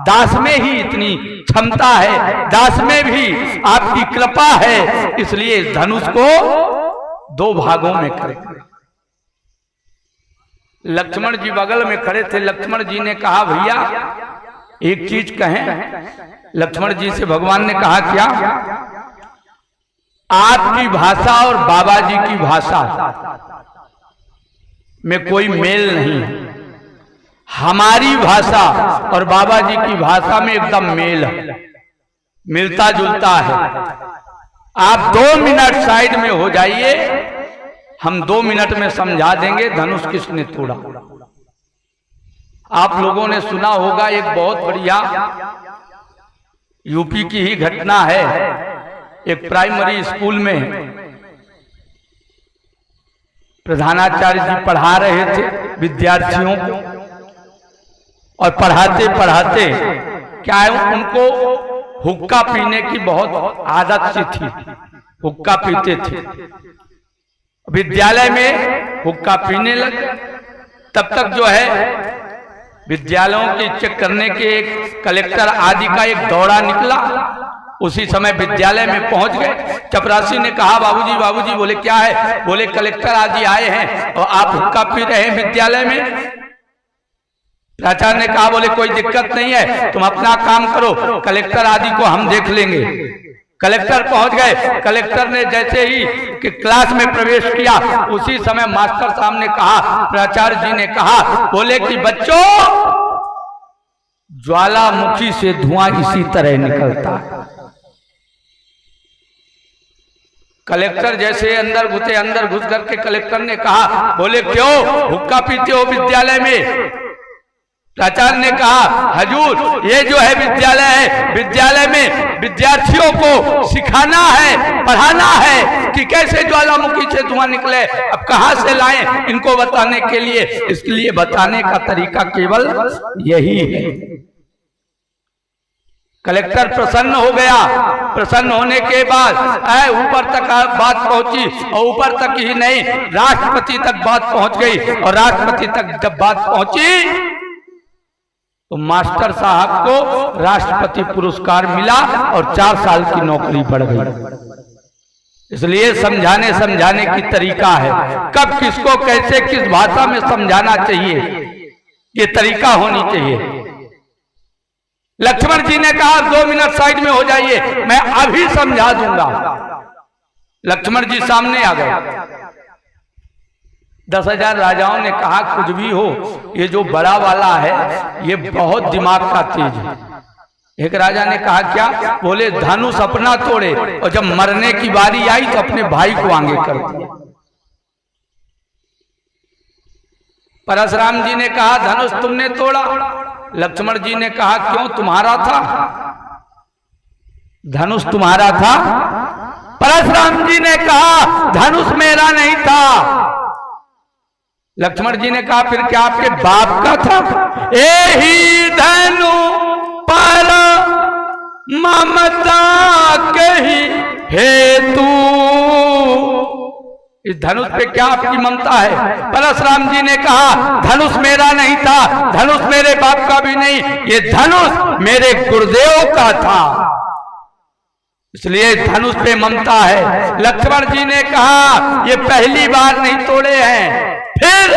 Speaker 1: दास में ही इतनी क्षमता है, दास में भी आपकी कृपा है, इसलिए धनुष को 2 भागों में करें। लक्ष्मण जी बगल में खड़े थे। लक्ष्मण जी ने कहा, भैया एक चीज कहें। लक्ष्मण जी से भगवान ने कहा, क्या? आपकी भाषा और बाबा जी की भाषा में कोई मेल नहीं है, हमारी भाषा और बाबा जी की भाषा में एकदम मेल है, मिलता जुलता है। आप 2 मिनट साइड में हो जाइए, हम 2 मिनट में समझा देंगे धनुष किसने तोड़ा। आप लोगों ने सुना होगा, एक बहुत बढ़िया यूपी की ही घटना है। एक प्राइमरी स्कूल में प्रधानाचार्य जी पढ़ा रहे थे विद्यार्थियों को, और पढ़ाते पढ़ाते क्या है, उनको हुक्का पीने की बहुत आदत सी थी, हुक्का पीते थे। विद्यालय में हुक्का पीने लगे। तब तक जो है विद्यालयों की चेक करने के एक कलेक्टर आदि का एक दौड़ा निकला। उसी समय विद्यालय में पहुंच गए। चपरासी ने कहा, बाबूजी बाबूजी। बोले क्या है? बोले कलेक्टर आदि आए हैं और आप हुक्का पी रहे हैं विद्यालय में। प्राचार्य ने कहा, बोले कोई दिक्कत नहीं है, तुम अपना काम करो, कलेक्टर आदि को हम देख लेंगे। कलेक्टर पहुंच गए। कलेक्टर ने जैसे ही कि क्लास में प्रवेश किया, उसी समय मास्टर साहब ने कहा, प्राचार्य जी ने कहा, बोले कि बच्चों, ज्वालामुखी से धुआं इसी तरह निकलता है। कलेक्टर जैसे अंदर घुस करके कलेक्टर ने कहा, बोले क्यों हुक्का पीते हो विद्यालय में? प्राचार्य ने कहा, हजूर, ये जो है विद्यालय है, विद्यालय में विद्यार्थियों को सिखाना है, पढ़ाना है कि कैसे ज्वालामुखी से धुआं निकले। अब कहां से लाएं इनको बताने के लिए? इसके लिए बताने का तरीका केवल यही है। कलेक्टर प्रसन्न हो गया। प्रसन्न होने के बाद ऊपर तक बात पहुंची, और ऊपर तक ही नहीं, राष्ट्रपति तक बात पहुंच गई। और राष्ट्रपति तक जब बात पहुंची तो मास्टर साहब को राष्ट्रपति पुरस्कार मिला और 4 साल की नौकरी बढ़ गई। इसलिए समझाने की तरीका है, कब किसको कैसे किस भाषा में समझाना चाहिए, ये तरीका होनी चाहिए। लक्ष्मण जी ने कहा 2 मिनट साइड में हो जाइए, मैं अभी समझा दूंगा। लक्ष्मण जी सामने आ गए। 10,000 राजाओं ने कहा, कुछ भी हो, ये जो बड़ा वाला है ये बहुत दिमाग का तेज है। एक राजा ने कहा, क्या? बोले धनुष अपना तोड़े, और जब मरने की बारी आई तो अपने भाई को आगे कर दिया। परशुराम जी ने कहा, धनुष तुमने तोड़ा? लक्ष्मण जी ने कहा, क्यों, तुम्हारा था? धनुष तुम्हारा था? परशुराम जी ने कहा, धनुष मेरा नहीं था। लक्ष्मण जी ने कहा, फिर क्या आपके बाप का था? एही धनु पर ममता कही हेतु, इस धनुष पे क्या आपकी ममता है? परशुराम जी ने कहा, धनुष मेरा नहीं था, धनुष मेरे बाप का भी नहीं, ये धनुष मेरे गुरुदेव का था, इसलिए धनुष पे ममता है। लक्ष्मण जी ने कहा, ये पहली बार नहीं तोड़े हैं, फिर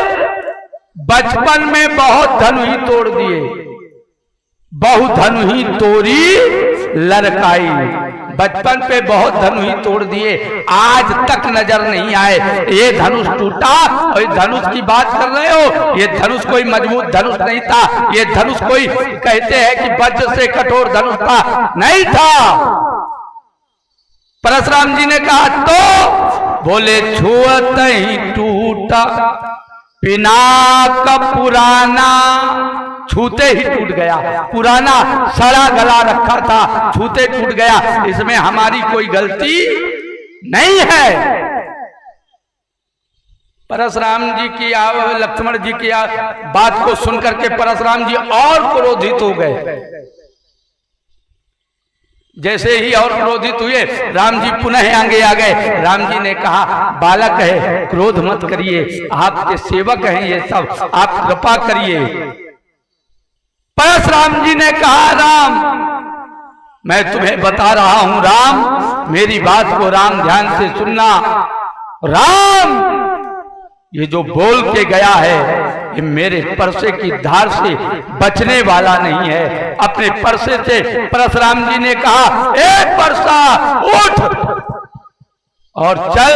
Speaker 1: बचपन में बहुत धनु ही तोड़ दिए, बहु धनु ही तोड़ी लड़काई। बचपन पे बहुत धनु ही तोड़ दिए, आज तक नजर नहीं आए। ये धनुष टूटा, और ये धनुष की बात कर रहे हो, ये धनुष कोई मजबूत धनुष नहीं था, ये धनुष कोई कहते हैं कि वज्र से कठोर धनुष था, नहीं था। परशुराम जी ने कहा, तो बोले छुअत ही टूटा, पिनाक पुराना, छूते ही टूट गया, पुराना सड़ा गला रखा था, छूते टूट गया, इसमें हमारी कोई गलती नहीं है। परशुराम जी की लक्ष्मण जी की बात को सुनकर के परशुराम जी और क्रोधित हो गए। जैसे ही और क्रोधित हुए, राम जी पुनः आगे आ गए। राम जी ने कहा, बालक है, क्रोध मत करिए, आपके सेवक हैं ये सब, आप कृपा करिए। परशुराम जी ने कहा, राम, मैं तुम्हें बता रहा हूं, राम, मेरी बात को राम ध्यान से सुनना। राम, ये जो बोल के गया है, ये मेरे परसे की धार से बचने वाला नहीं है। अपने परसे से परशुराम जी ने कहा, ए परसा, उठ और चल।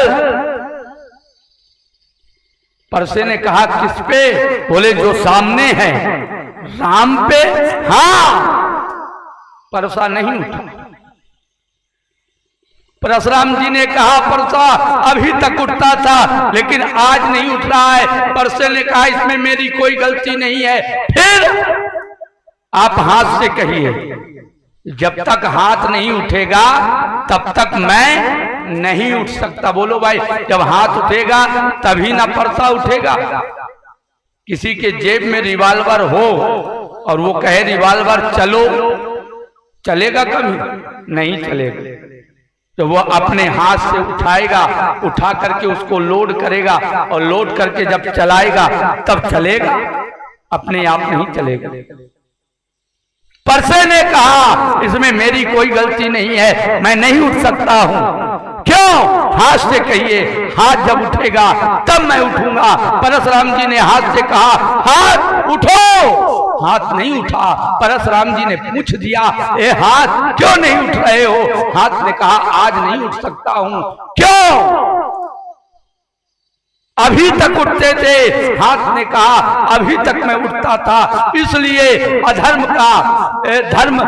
Speaker 1: परसे ने कहा, किस पे? बोले जो सामने है। राम पे? हाँ। परसा नहीं उठा। परशुराम जी ने कहा, परसा अभी तक उठता था, लेकिन आज नहीं उठ रहा है। परसे ने कहा, इसमें मेरी कोई गलती नहीं है। फिर आप हाथ से कहिए, जब तक हाथ नहीं उठेगा तब तक मैं नहीं उठ सकता। बोलो भाई, जब हाथ उठेगा तभी ना परसा उठेगा। किसी के जेब में रिवॉल्वर हो और वो कहे रिवॉल्वर चलो, चलेगा? कभी नहीं चलेगा। तो वो अपने हाथ से उठाएगा, उठा करके उसको लोड करेगा, और लोड करके जब चलाएगा तब चलेगा, अपने आप नहीं चलेगा। परसे ने कहा, इसमें मेरी कोई गलती नहीं है, मैं नहीं उठ सकता हूं। क्यों? हाथ से कहिए, हाथ जब उठेगा तब मैं उठूंगा। परशुराम जी ने हाथ से कहा, हाथ उठो। हाथ नहीं उठा। परशुराम जी ने पूछ दिया, ए हाथ क्यों नहीं उठ रहे हो? हाथ ने कहा, आज नहीं उठ सकता हूं। क्यों? अभी तक उठते थे। हाथ ने कहा, अभी तक मैं उठता था, इसलिए अधर्म का धर्म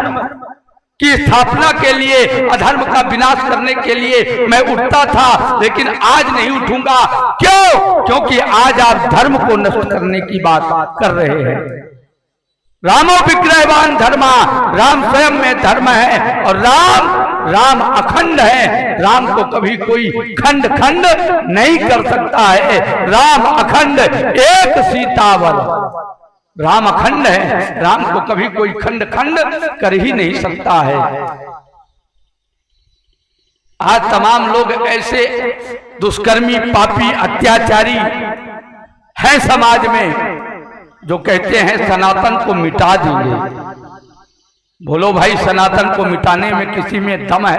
Speaker 1: की स्थापना के लिए, अधर्म का विनाश करने के लिए मैं उठता था, लेकिन आज नहीं उठूंगा। क्यों? क्योंकि आज आप धर्म को नष्ट करने की बात कर रहे हैं। रामो विग्रहवान धर्मा, राम स्वयं में धर्म है और राम अखंड है। राम को कभी कोई खंड खंड नहीं कर सकता है। राम अखंड एक सीतावर, राम अखंड है, राम को कभी कोई खंड खंड कर ही नहीं सकता है। आज तमाम लोग ऐसे दुष्कर्मी, पापी, अत्याचारी हैं समाज में जो कहते हैं सनातन को मिटा देंगे। बोलो भाई, सनातन को मिटाने में किसी में दम है?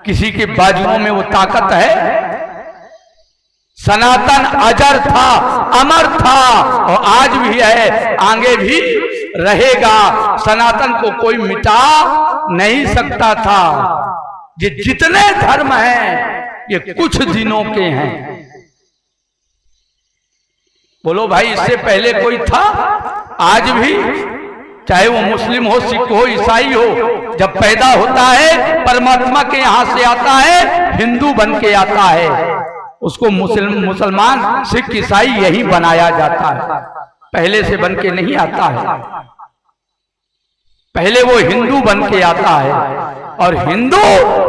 Speaker 1: किसी के बाजुओं में वो ताकत है? सनातन अजर था, अमर था और आज भी है, आगे भी रहेगा। सनातन को कोई मिटा नहीं सकता था। ये जितने धर्म हैं ये कुछ दिनों के हैं। बोलो भाई, इससे पहले कोई था? आज भी, चाहे वो मुस्लिम हो, सिख हो, ईसाई हो, जब पैदा होता है परमात्मा के यहां से आता है, हिंदू बन के आता है। उसको मुसलमान, सिख, ईसाई यही बनाया जाता है, पहले से बन के नहीं आता है। पहले वो हिंदू बन के आता है और हिंदू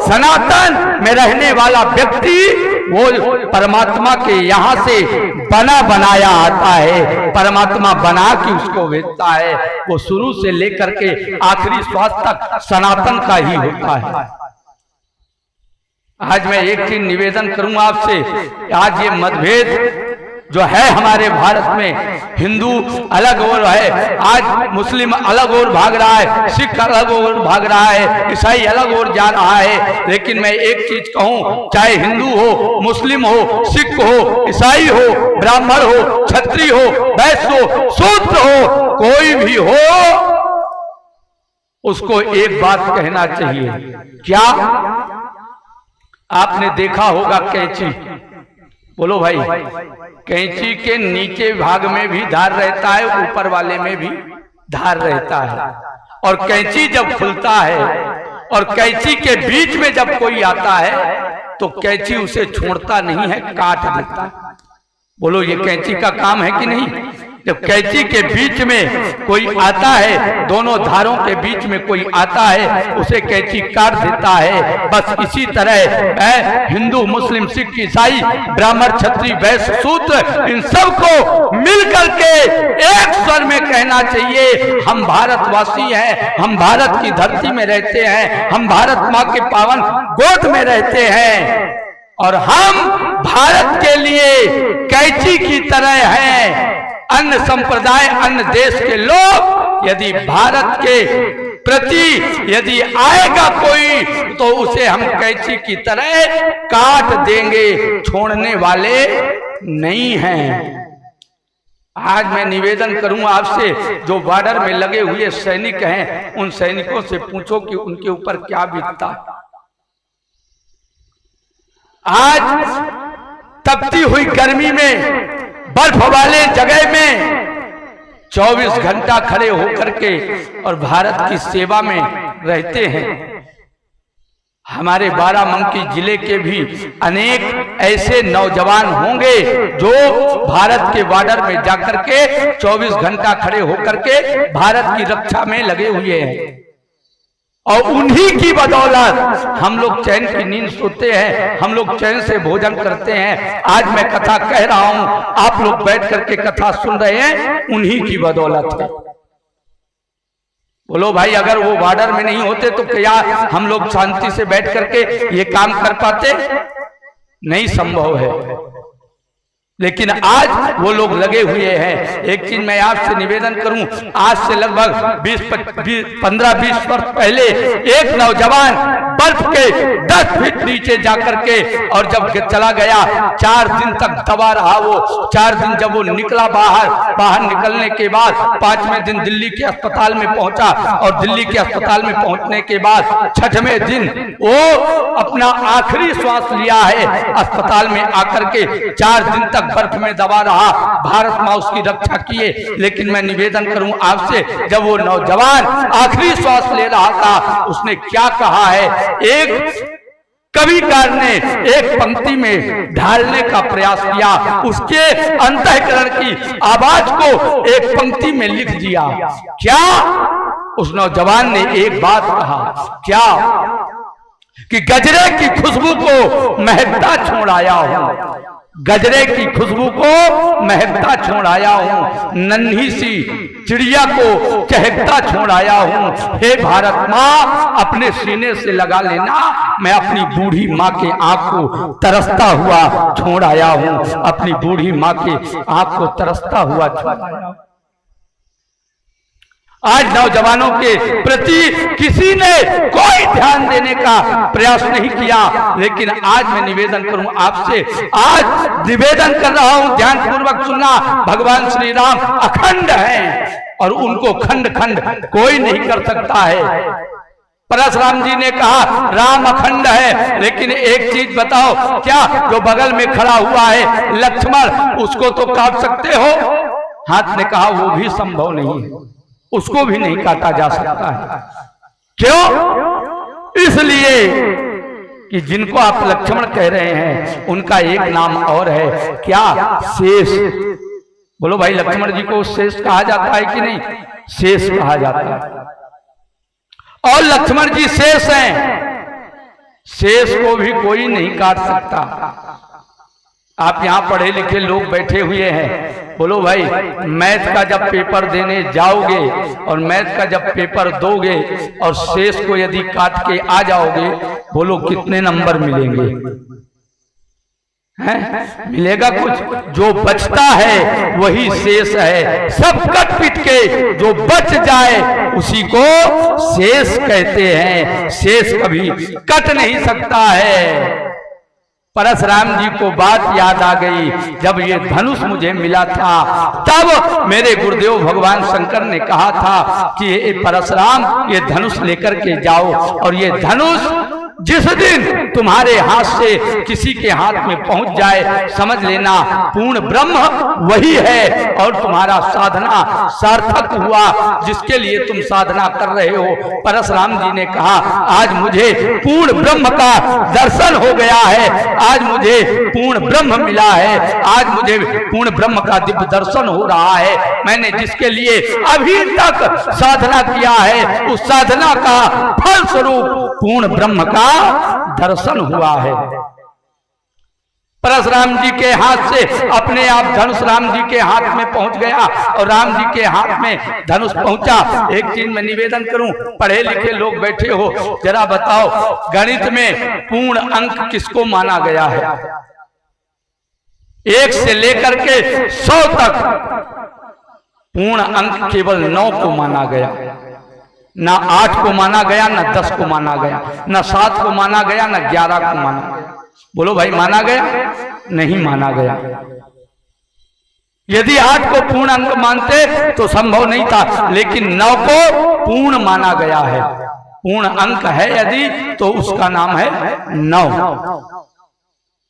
Speaker 1: सनातन में रहने वाला व्यक्ति वो परमात्मा के यहाँ से बना बनाया आता है। परमात्मा बना के उसको भेजता है। वो शुरू से लेकर के आखिरी श्वास तक सनातन का ही होता है। आज मैं एक चीज निवेदन करूंगा आपसे, आज ये मतभेद जो है हमारे भारत में, हिंदू अलग और है, आज मुस्लिम अलग और भाग रहा है, सिख अलग और भाग रहा है, ईसाई अलग और जा रहा है। लेकिन मैं एक चीज कहूं, चाहे हिंदू हो, मुस्लिम हो, सिख हो, ईसाई हो, ब्राह्मण हो, क्षत्रिय हो, वैश्य हो, शूद्र हो, कोई भी हो, उसको एक बात कहना चाहिए। क्या? आपने देखा होगा कैंची, बोलो भाई, कैंची के नीचे भाग में भी धार रहता है, ऊपर वाले में भी धार रहता है। और कैंची जब खुलता है और कैंची के बीच में जब कोई आता है तो कैंची उसे छोड़ता नहीं है, काट देता है। बोलो, ये कैंची का काम है कि नहीं? जब कैंची के बीच में कोई आता है, दोनों धारों के बीच में कोई आता है, उसे कैंची काट देता है। बस इसी तरह हिंदू, मुस्लिम, सिख, ईसाई, ब्राह्मण, क्षत्रिय, वैश्य, शूद्र, इन सबको मिलकर के एक स्वर में कहना चाहिए, हम भारतवासी हैं, हम भारत की धरती में रहते हैं, हम भारत माँ के पावन गोद में रहते हैं और हम भारत के लिए कैंची की तरह हैं। अन्य संप्रदाय, अन्य देश के लोग यदि भारत के प्रति यदि आएगा कोई तो उसे हम कैंची की तरह काट देंगे, छोड़ने वाले नहीं हैं। आज मैं निवेदन करूंगा आपसे, जो बॉर्डर में लगे हुए सैनिक हैं, उन सैनिकों से पूछो कि उनके ऊपर क्या बीतता। आज तपती हुई गर्मी में, बर्फ वाले जगह में 24 घंटा खड़े होकर के और भारत की सेवा में रहते हैं। हमारे बाराबंकी जिले के भी अनेक ऐसे नौजवान होंगे जो भारत के बॉर्डर में जाकर के 24 घंटा खड़े होकर के भारत की रक्षा में लगे हुए हैं और उन्हीं की बदौलत हम लोग चैन की नींद सोते हैं, हम लोग चैन से भोजन करते हैं। आज मैं कथा कह रहा हूं, आप लोग बैठ करके कथा सुन रहे हैं, उन्हीं की बदौलत है। बोलो भाई, अगर वो बॉर्डर में नहीं होते तो क्या हम लोग शांति से बैठ करके ये काम कर पाते? नहीं संभव है। लेकिन आज वो लोग लगे हुए हैं। एक चीज मैं आपसे निवेदन करूं, आज से लगभग 15-20 वर्ष पहले एक नौजवान बर्फ के 10 फीट नीचे जाकर के और जब चला गया, 4 दिन तक दबा रहा वो। 4 दिन जब वो निकला बाहर निकलने के बाद 5वें दिन दिल्ली के अस्पताल में पहुंचा और दिल्ली के अस्पताल में पहुंचने के बाद 6वें दिन वो अपना आखिरी श्वास लिया है अस्पताल में आकर के। 4 दिन तक बर्फ में दबा रहा, भारत मां उसकी रक्षा किए। लेकिन मैं निवेदन करूं आपसे, जब वो नौजवान आखिरी श्वास ले रहा था, उसने क्या कहा है, एक कविकार ने एक पंक्ति में ढालने का प्रयास किया, उसके अंतःकरण की आवाज को एक पंक्ति में लिख दिया। क्या उस नौजवान ने एक बात कहा, क्या कि गजरे की खुशबू को महकता छोड़ आया हूं, गजरे की खुशबू को महकता छोड़ आया हूं, नन्ही सी चिड़िया को चहकता छोड़ आया हूं। हे भारत माँ, अपने सीने से लगा लेना, मैं अपनी बूढ़ी माँ के आंख को तरसता हुआ छोड़ आया हूं, अपनी बूढ़ी माँ के आंख को तरसता हुआ छोड़ आया हूं। आज नौजवानों के प्रति किसी ने कोई ध्यान देने का प्रयास नहीं किया। लेकिन आज मैं निवेदन करूं आपसे, आज निवेदन कर रहा हूं, ध्यान पूर्वक सुनना। भगवान श्री राम अखंड हैं और उनको खंड खंड कोई नहीं कर सकता है। परशुराम जी ने कहा राम अखंड है, लेकिन एक चीज बताओ, क्या जो बगल में खड़ा हुआ है लक्ष्मण, उसको तो काट सकते हो? हाथ ने कहा वो भी संभव नहीं है, उसको भी नहीं काटा जा सकता है। क्यों? इसलिए कि जिनको आप लक्ष्मण कह रहे हैं उनका एक नाम और है, क्या? शेष। बोलो भाई, लक्ष्मण जी को शेष कहा जाता है कि नहीं? शेष कहा जाता है। और लक्ष्मण जी शेष हैं, शेष को भी कोई नहीं काट सकता। आप यहां पढ़े लिखे लोग बैठे हुए हैं, बोलो भाई, मैथ का जब पेपर देने जाओगे और मैथ का जब पेपर दोगे और शेष को यदि काट के आ जाओगे, बोलो कितने नंबर मिलेंगे? हैं? मिलेगा कुछ? जो बचता है वही शेष है। सब कट पिट के जो बच जाए उसी को शेष कहते हैं। शेष कभी कट नहीं सकता है। परशुराम जी को बात याद आ गई, जब ये धनुष मुझे मिला था तब मेरे गुरुदेव भगवान शंकर ने कहा था कि ये परशुराम ये धनुष लेकर के जाओ, और ये धनुष जिस दिन तुम्हारे हाथ से किसी के हाथ में पहुंच जाए, समझ लेना पूर्ण ब्रह्म वही है और तुम्हारा साधना सार्थक हुआ जिसके लिए तुम साधना कर रहे हो। परशुराम जी ने कहा आज मुझे पूर्ण ब्रह्म का दर्शन हो गया है, आज मुझे पूर्ण ब्रह्म मिला है, आज मुझे पूर्ण ब्रह्म का दिव्य दर्शन हो रहा है। मैंने जिसके लिए अभी तक साधना किया है उस साधना का फल स्वरूप पूर्ण ब्रह्म का दर्शन हुआ है। परशुराम जी के हाथ से अपने आप धनुष राम जी के हाथ में पहुंच गया और राम जी के हाथ में धनुष पहुंचा। एक चीज मैं निवेदन करूं, पढ़े लिखे लोग बैठे हो, जरा बताओ गणित में पूर्ण अंक किसको माना गया है? 1 से लेकर के 100 तक पूर्ण अंक केवल 9 को माना गया, ना 8 को माना गया, ना 10 को माना गया, ना 7 को माना गया, ना 11 को माना गया। बोलो भाई, माना गया? नहीं माना गया। यदि 8 को पूर्ण अंक मानते तो संभव नहीं था, लेकिन 9 को पूर्ण माना गया है। पूर्ण अंक है यदि तो उसका नाम है 9।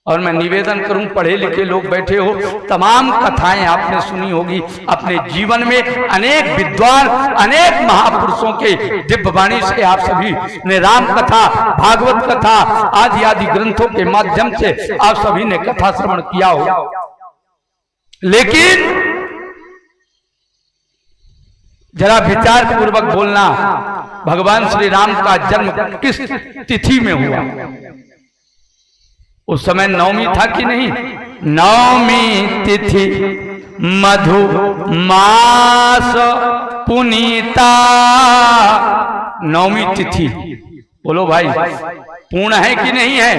Speaker 1: और मैं निवेदन करूं, पढ़े लिखे लोग बैठे हो, तमाम कथाएं आपने सुनी होगी अपने जीवन में। अनेक विद्वान, अनेक महापुरुषों के दिव्य वाणी से आप सभी ने राम कथा, भागवत कथा आदि आदि ग्रंथों के माध्यम से आप सभी ने कथा श्रवण किया हो। लेकिन जरा विचार पूर्वक बोलना, भगवान श्री राम का जन्म किस तिथि में हुआ? उस समय नवमी था कि नहीं? नवमी तिथि मधु मास पुनीता। नवमी तिथि, बोलो भाई, पूर्ण है कि नहीं है?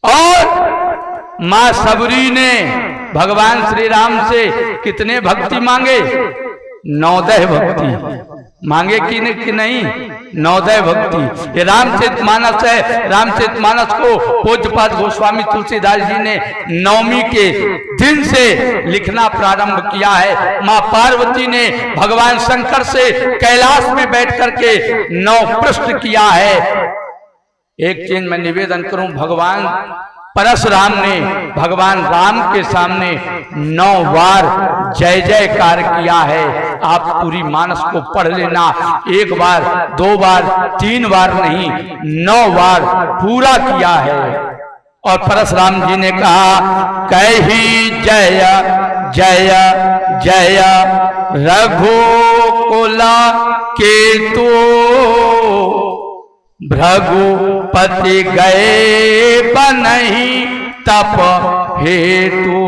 Speaker 1: और मां सबरी ने भगवान श्री राम से कितने भक्ति मांगे? 9 भक्ति मांगे कि नहीं? 9 भक्ति। ये रामचरितमानस है। रामचरितमानस को पूज्यपाद गोस्वामी तुलसीदास जी ने नवमी के दिन से लिखना प्रारंभ किया है। मां पार्वती ने भगवान शंकर से कैलाश में बैठ करके 9 प्रश्न किया है। एक चीज मैं निवेदन करूं, भगवान परशुराम ने भगवान राम के सामने 9 बार जय जयकार किया है। आप पूरी मानस को पढ़ लेना, 1 बार 2 बार 3 बार नहीं, 9 बार पूरा किया है। और परशुराम जी ने कहा, कही जय जय जय रघुकुल केतु भृगुपति गए बनहि तप हेतु।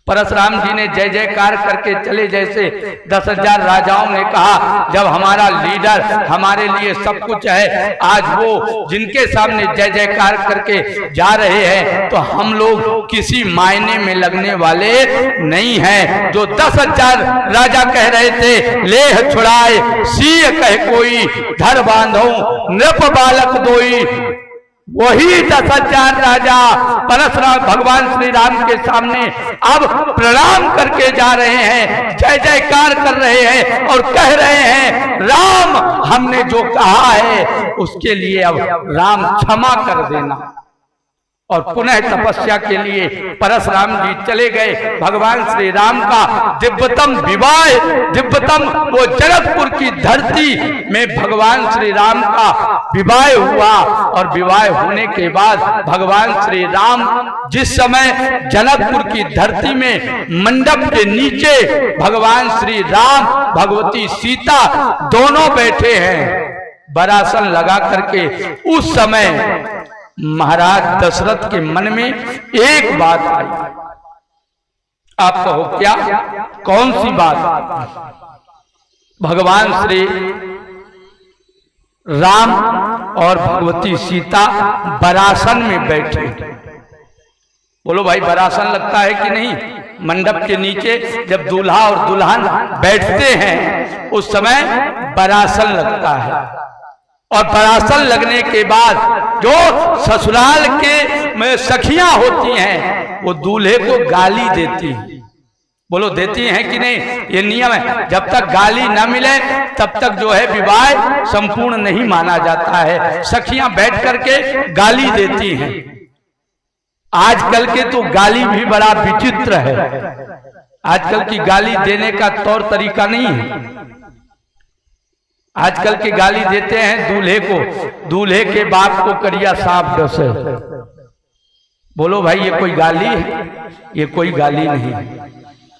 Speaker 1: परशुराम जी ने जय जयकार करके चले, जैसे 10,000 राजाओं ने कहा जब हमारा लीडर हमारे लिए सब कुछ है, आज वो जिनके सामने जय जयकार करके जा रहे हैं तो हम लोग किसी मायने में लगने वाले नहीं हैं। जो 10,000 राजा कह रहे थे, लेह छुड़ाए सिय कह कोई, धर बांधो नृप बालक दोई, वही 10,000 राजा परशुराम भगवान श्री राम के सामने अब प्रणाम करके जा रहे हैं, जय जयकार कर रहे हैं और कह रहे हैं, राम हमने जो कहा है उसके लिए अब राम क्षमा कर देना। और पुनः तपस्या के लिए परशुराम जी चले गए। भगवान श्री राम का दिव्यतम विवाह, दिव्यतम वो जनकपुर की धरती में भगवान श्री राम का विवाह हुआ। और विवाह होने के बाद भगवान श्री राम जिस समय जनकपुर की धरती में मंडप के नीचे भगवान श्री राम भगवती सीता दोनों बैठे हैं बरासन लगा करके, उस समय महाराज दशरथ के मन में एक बात आई। आप कहो क्या? कौन सी बात? भगवान श्री राम और भगवती सीता बरासन में बैठे। बोलो भाई, बरासन लगता है कि नहीं? मंडप के नीचे जब दूल्हा और दुल्हन बैठते हैं उस समय बरासन लगता है। और बरासन लगने के बाद जो ससुराल के सखियां होती हैं वो दूल्हे को गाली देती हैं। बोलो, देती हैं कि नहीं? ये नियम है। जब तक गाली ना मिले तब तक जो है विवाह संपूर्ण नहीं माना जाता है। सखियां बैठ करके गाली देती हैं। आजकल के तो गाली भी बड़ा विचित्र है। आजकल की गाली देने का तौर तरीका नहीं है। आजकल की गाली देते हैं दूल्हे को, दूल्हे के बाप को करिया सांप डसे। बोलो भाई, ये कोई गाली है? ये कोई गाली नहीं।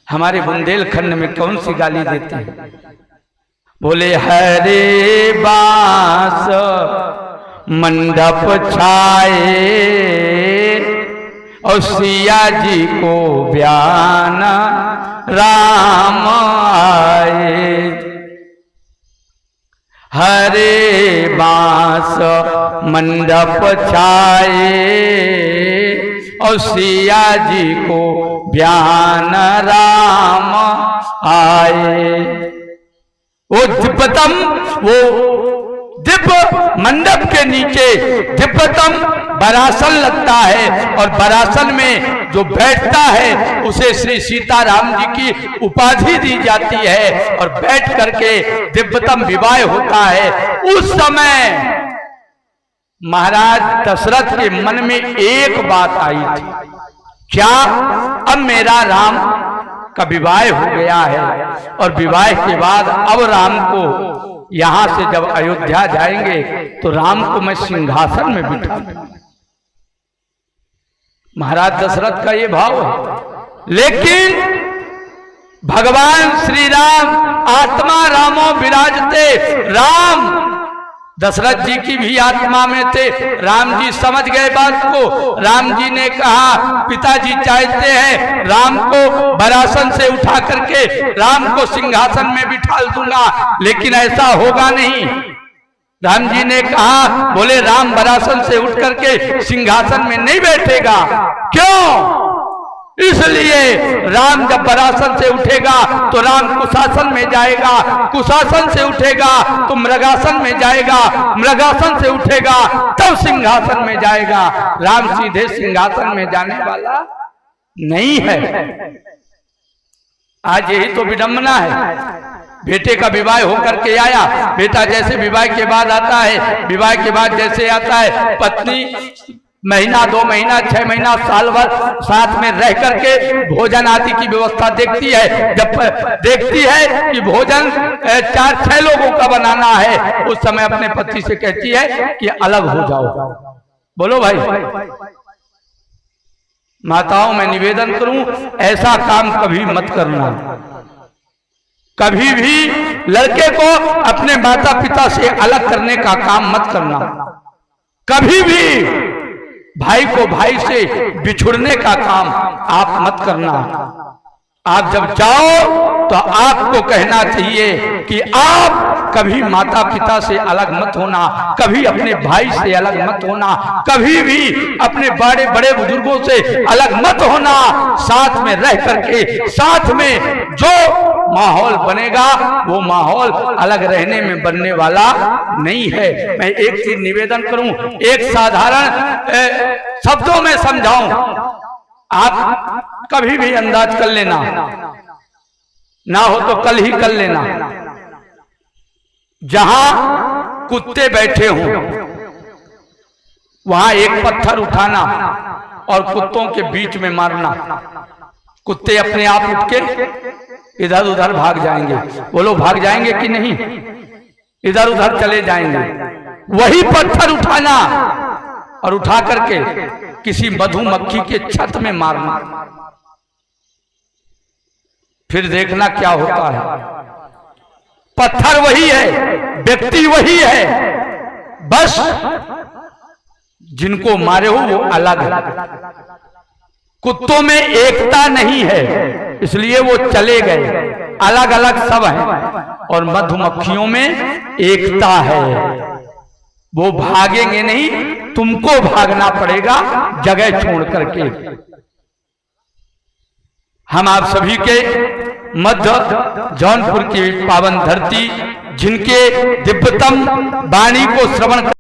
Speaker 1: हमारे बुंदेलखंड में कौन सी गाली देते हैं? बोले, हरे बांस मंडप छाए और सिया जी को बयान राम आए। हरे बांस मंडप छाए और सिया जी को बयान राम आए। वो दिव्यतम, वो दिव्य मंडप के नीचे दिव्यतम बरासन लगता है और बरासन में जो बैठता है उसे श्री सीताराम जी की उपाधि दी जाती है और बैठ करके दिव्यतम विवाह होता है। उस समय महाराज दशरथ के मन में एक बात आई थी, क्या अब मेरा राम का विवाह हो गया है और विवाह के बाद अब राम को यहां से जब अयोध्या जाएंगे तो राम को मैं सिंहासन में बिठा दूंगा। महाराज दशरथ का ये भाव है। लेकिन भगवान श्री राम आत्मा रामो विराजते, राम दशरथ जी की भी आत्मा में थे। राम जी समझ गए बात को। राम जी ने कहा, पिताजी चाहते हैं राम को बरासन से उठा करके राम को सिंहासन में बिठा दूंगा, लेकिन ऐसा होगा नहीं। राम जी ने कहा, बोले राम वरासन से उठ करके सिंहासन में नहीं बैठेगा। क्यों? इसलिए राम जब वरासन से उठेगा तो राम कुशासन में जाएगा, कुशासन से उठेगा तो मृगासन में जाएगा, मृगासन से उठेगा तब सिंहासन में जाएगा। राम सीधे सिंहासन में जाने वाला नहीं है। आज यही तो विडंबना है। बेटे का विवाह होकर के आया, बेटा जैसे विवाह के बाद आता है, विवाह के बाद जैसे आता है, पत्नी महीना 2 महीना 6 महीना साल भर साथ में रह करके भोजन आदि की व्यवस्था देखती है। जब देखती है कि भोजन 4-6 लोगों का बनाना है, उस समय अपने पति से कहती है कि अलग हो जाओ। बोलो भाई, माताओं मैं निवेदन करूं, ऐसा काम कभी मत करना। कभी भी लड़के को अपने माता पिता से अलग करने का काम मत करना। कभी भी भाई को भाई से बिछुड़ने का काम आप मत करना। आप जब जाओ तो आपको कहना चाहिए कि आप कभी माता पिता से अलग मत होना, कभी अपने भाई से अलग मत होना, कभी भी अपने बड़े बड़े बुजुर्गों से अलग मत होना। साथ में रह करके साथ में जो माहौल बनेगा वो माहौल अलग रहने में बनने वाला नहीं है। मैं एक चीज निवेदन करूं, एक साधारण शब्दों में समझाऊं, आप कभी भी अंदाज कर लेना, ना हो तो कल ही कर लेना। जहां कुत्ते बैठे हों वहां एक पत्थर उठाना और कुत्तों के बीच में मारना। कुत्ते अपने आप उठ के इधर उधर भाग जाएंगे। बोलो भाग जाएंगे कि नहीं? इधर उधर चले जाएंगे। वही पत्थर उठाना और उठा करके किसी मधुमक्खी के छत में मारना, फिर देखना क्या होता है। पत्थर वही है, व्यक्ति वही है, बस जिनको मारे हो वो अलग है। कुत्तों में एकता नहीं है, इसलिए वो चले गए, अलग अलग सब हैं। और मधुमक्खियों में एकता है, वो भागेंगे नहीं, तुमको भागना पड़ेगा जगह छोड़ करके। हम आप सभी के मध्य जौनपुर की पावन धरती, जिनके दिव्यतम वाणी को श्रवण